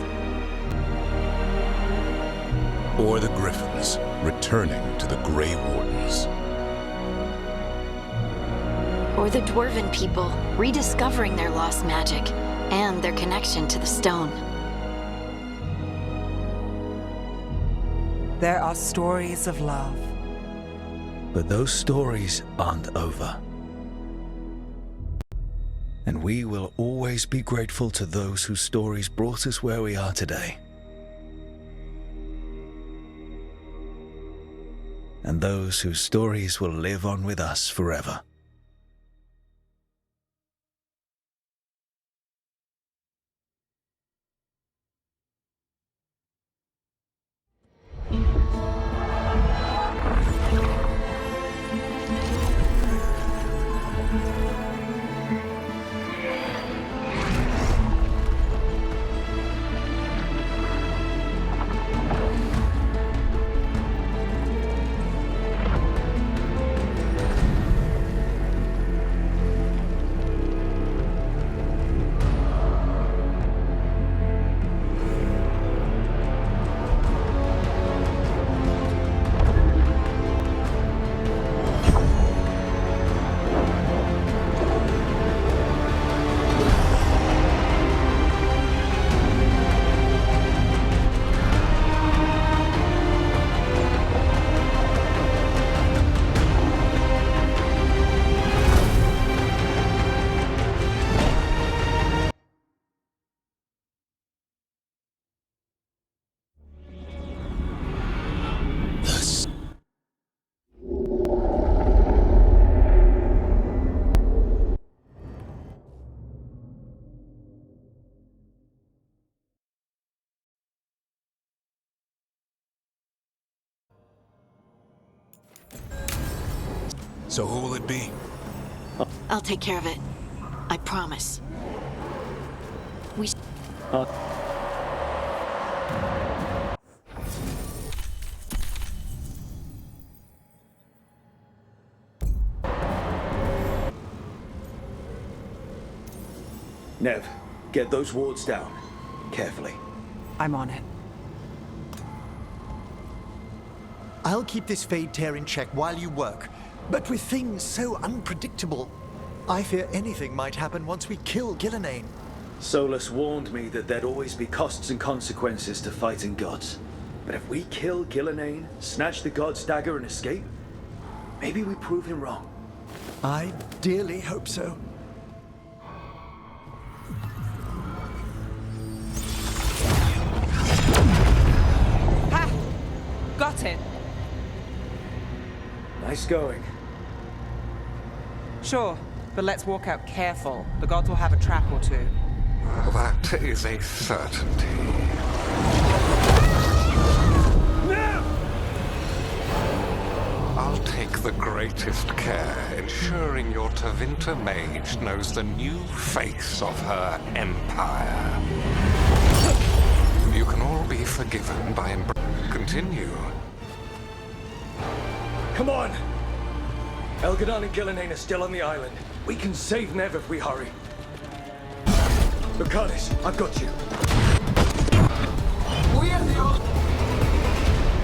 Or the Griffins, returning to the Grey Wardens. Or the Dwarven people, rediscovering their lost magic and their connection to the stone. There are stories of love. But those stories aren't over. And we will always be grateful to those whose stories brought us where we are today. And those whose stories will live on with us forever. So who will it be? I'll take care of it. I promise. Nev, get those wards down. Carefully. I'm on it. I'll keep this Fade Tear in check while you work. But with things so unpredictable, I fear anything might happen once we kill Gillenane. Solus warned me that there'd always be costs and consequences to fighting gods. But if we kill Gillenane, snatch the god's dagger and escape, maybe we prove him wrong. I dearly hope so. got it. Nice going. Sure, but let's walk out careful. The gods will have a trap or two. That is a certainty. I'll take the greatest care, ensuring your Tevinter mage knows the new face of her empire. You can all be forgiven by continue. Come on! Elgadon and Gillenane are still on the island. We can save Nev if we hurry. Lucanus, I've got you.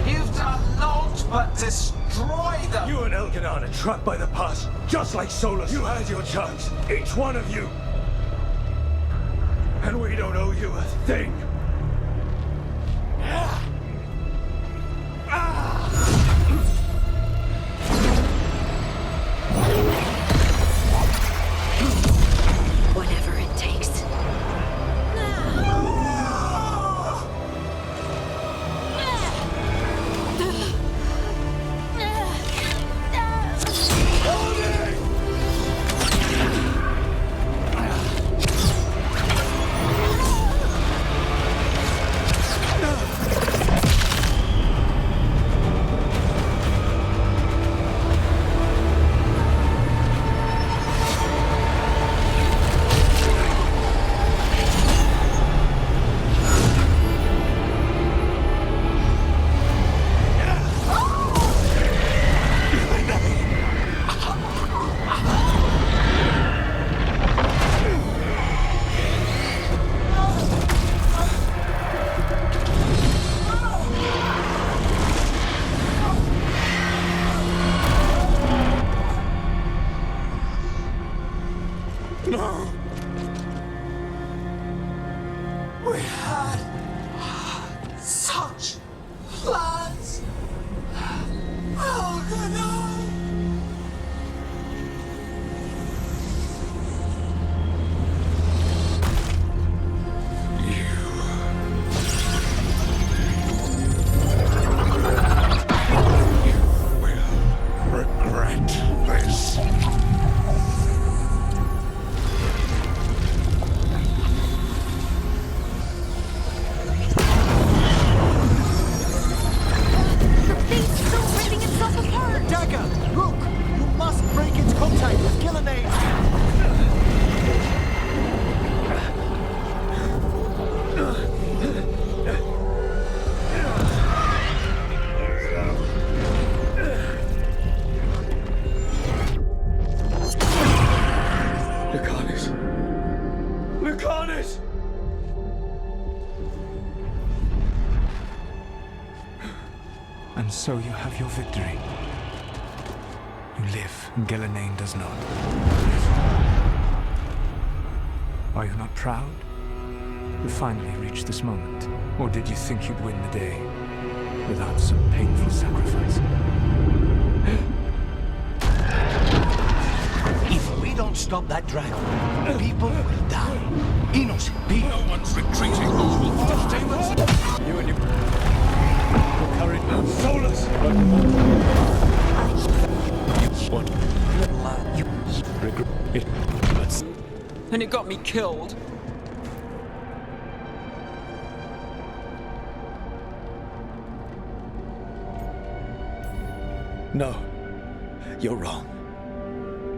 You've done naught but destroy them! You and Elgadon are trapped by the past, just like Solus. You had your chance, each one of you. And we don't owe you a thing. Whatever it takes. No! We had such plans! Oh, no! Regret this. Dagger! Rook! You must break its contact with Gillenane! Lucanus! Lucanus! And so you have your victory. You live, and Gillenane does not. Are you not proud? You finally reached this moment. Or did you think you'd win the day without some painful sacrifice? If we don't stop that dragon, people will die. Innocent people. No one's retreating. Those will first You and your current Solus! What? You regret it. And it got me killed. No, you're wrong.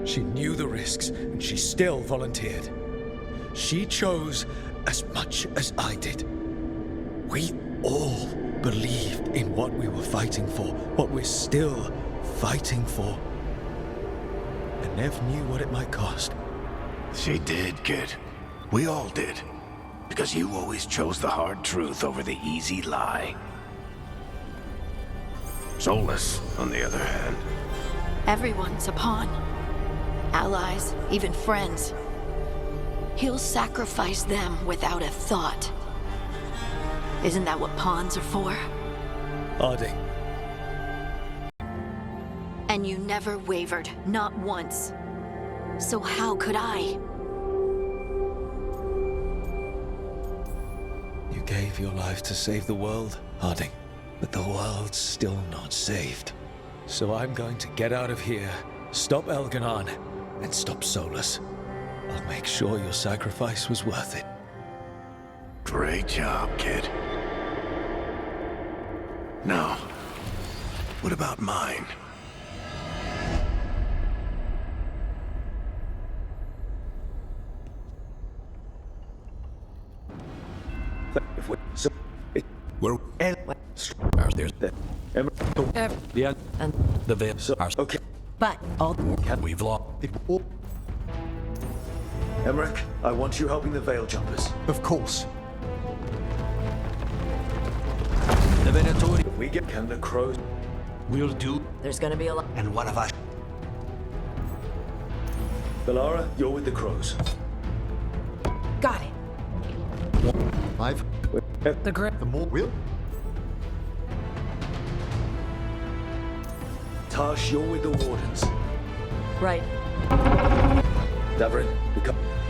She knew the risks, and she still volunteered. She chose as much as I did. We all believed in what we were fighting for, what we're still fighting for. And Nev knew what it might cost. She did, kid. We all did. Because you always chose the hard truth over the easy lie. Solus, on the other hand. Everyone's a pawn. Allies, even friends. He'll sacrifice them without a thought. Isn't that what pawns are for? Harding. And you never wavered, not once. So how could I? You gave your life to save the world, Harding. But the world's still not saved. So I'm going to get out of here, stop Elganon, and stop Solus. I'll make sure your sacrifice was worth it. Great job, kid. Now, what about mine? We're there's the the veil. Okay. But all we've lost. Emmerich, I want you helping the Veil Jumpers. Of course. The Venatori. If we get can the crows. We'll do. There's gonna be a lot. And one of us. Bellara, you're with the crows. Got it. The grip. The more will. Tash, you're with the Wardens. Right. Davrin,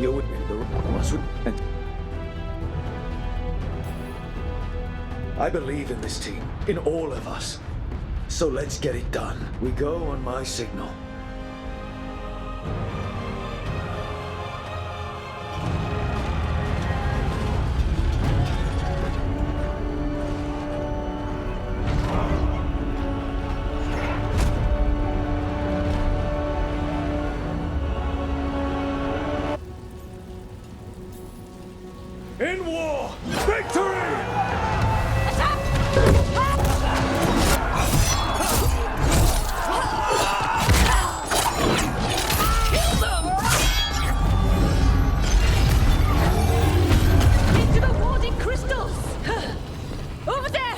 you're with me. And I believe in this team, in all of us. So let's get it done. We go on my signal. In war, victory! Into the warding crystals! Over there!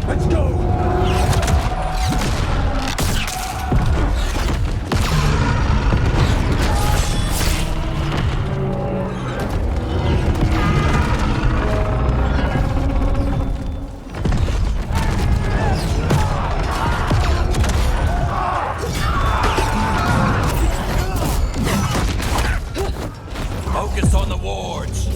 Let's go! Focus on the wards.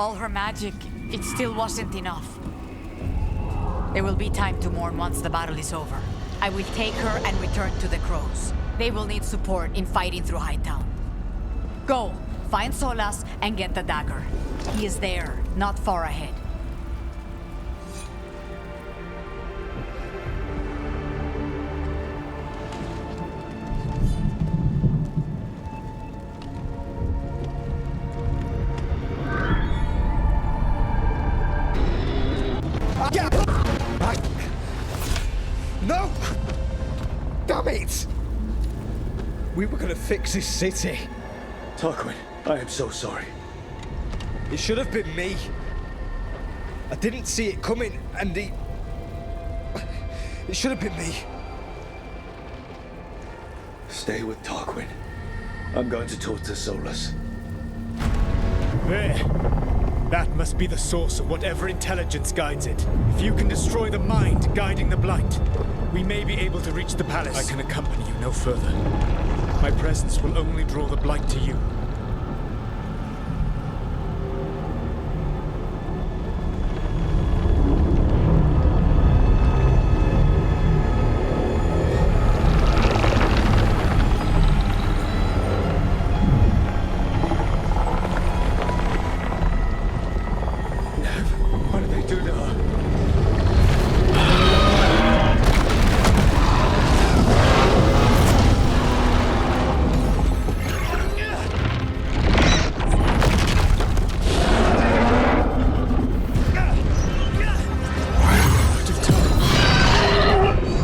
all her magic, it still wasn't enough. There will be time to mourn once the battle is over. I will take her and return to the Crows. They will need support in fighting through Hightown. Go, find Solas and get the dagger. He is there, not far ahead. No! Damn it! We were gonna fix this city. Tarquin, I am so sorry. It should have been me. I didn't see it coming, and it should have been me. Stay with Tarquin. I'm going to talk to Solas. There. That must be the source of whatever intelligence guides it. If you can destroy the mind guiding the blight, we may be able to reach the palace. I can accompany you no further. My presence will only draw the blight to you. What did they do to her?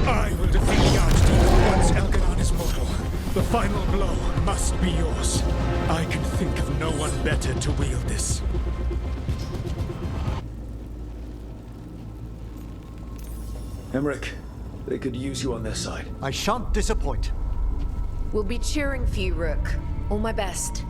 I will defeat the Archdemon once Elganon is mortal. The final blow must be yours. I can think of no one better to wield this. Emmerich, they could use you on their side. I shan't disappoint. We'll be cheering for you, Rook. All my best.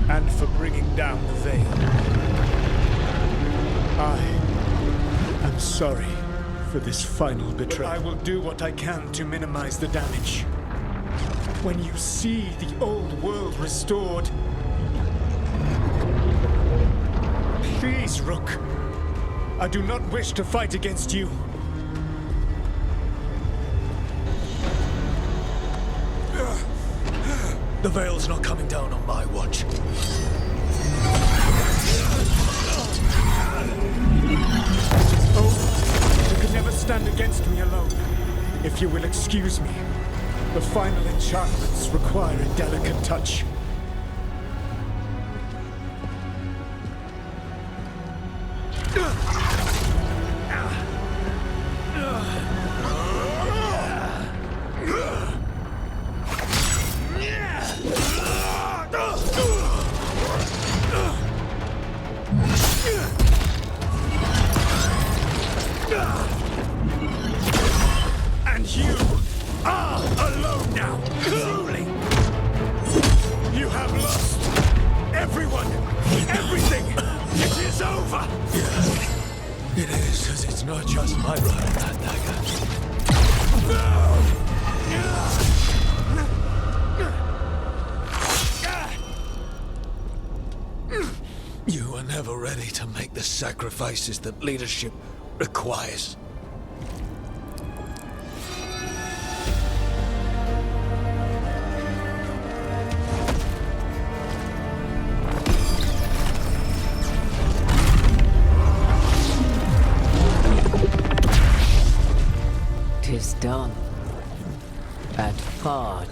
And for bringing down the Veil. I am sorry for this final betrayal. I will do what I can to minimize the damage. When you see the old world restored, please, Rook. I do not wish to fight against you. The Veil's not coming down on my watch. Oh, you can never stand against me alone. If you will excuse me, the final enchantments require a delicate touch. And you are alone now, truly. You have lost everyone, everything. It is over. It is, because it's not just my blood on that dagger. ever ready to make the sacrifices that leadership requires. Tis done. At far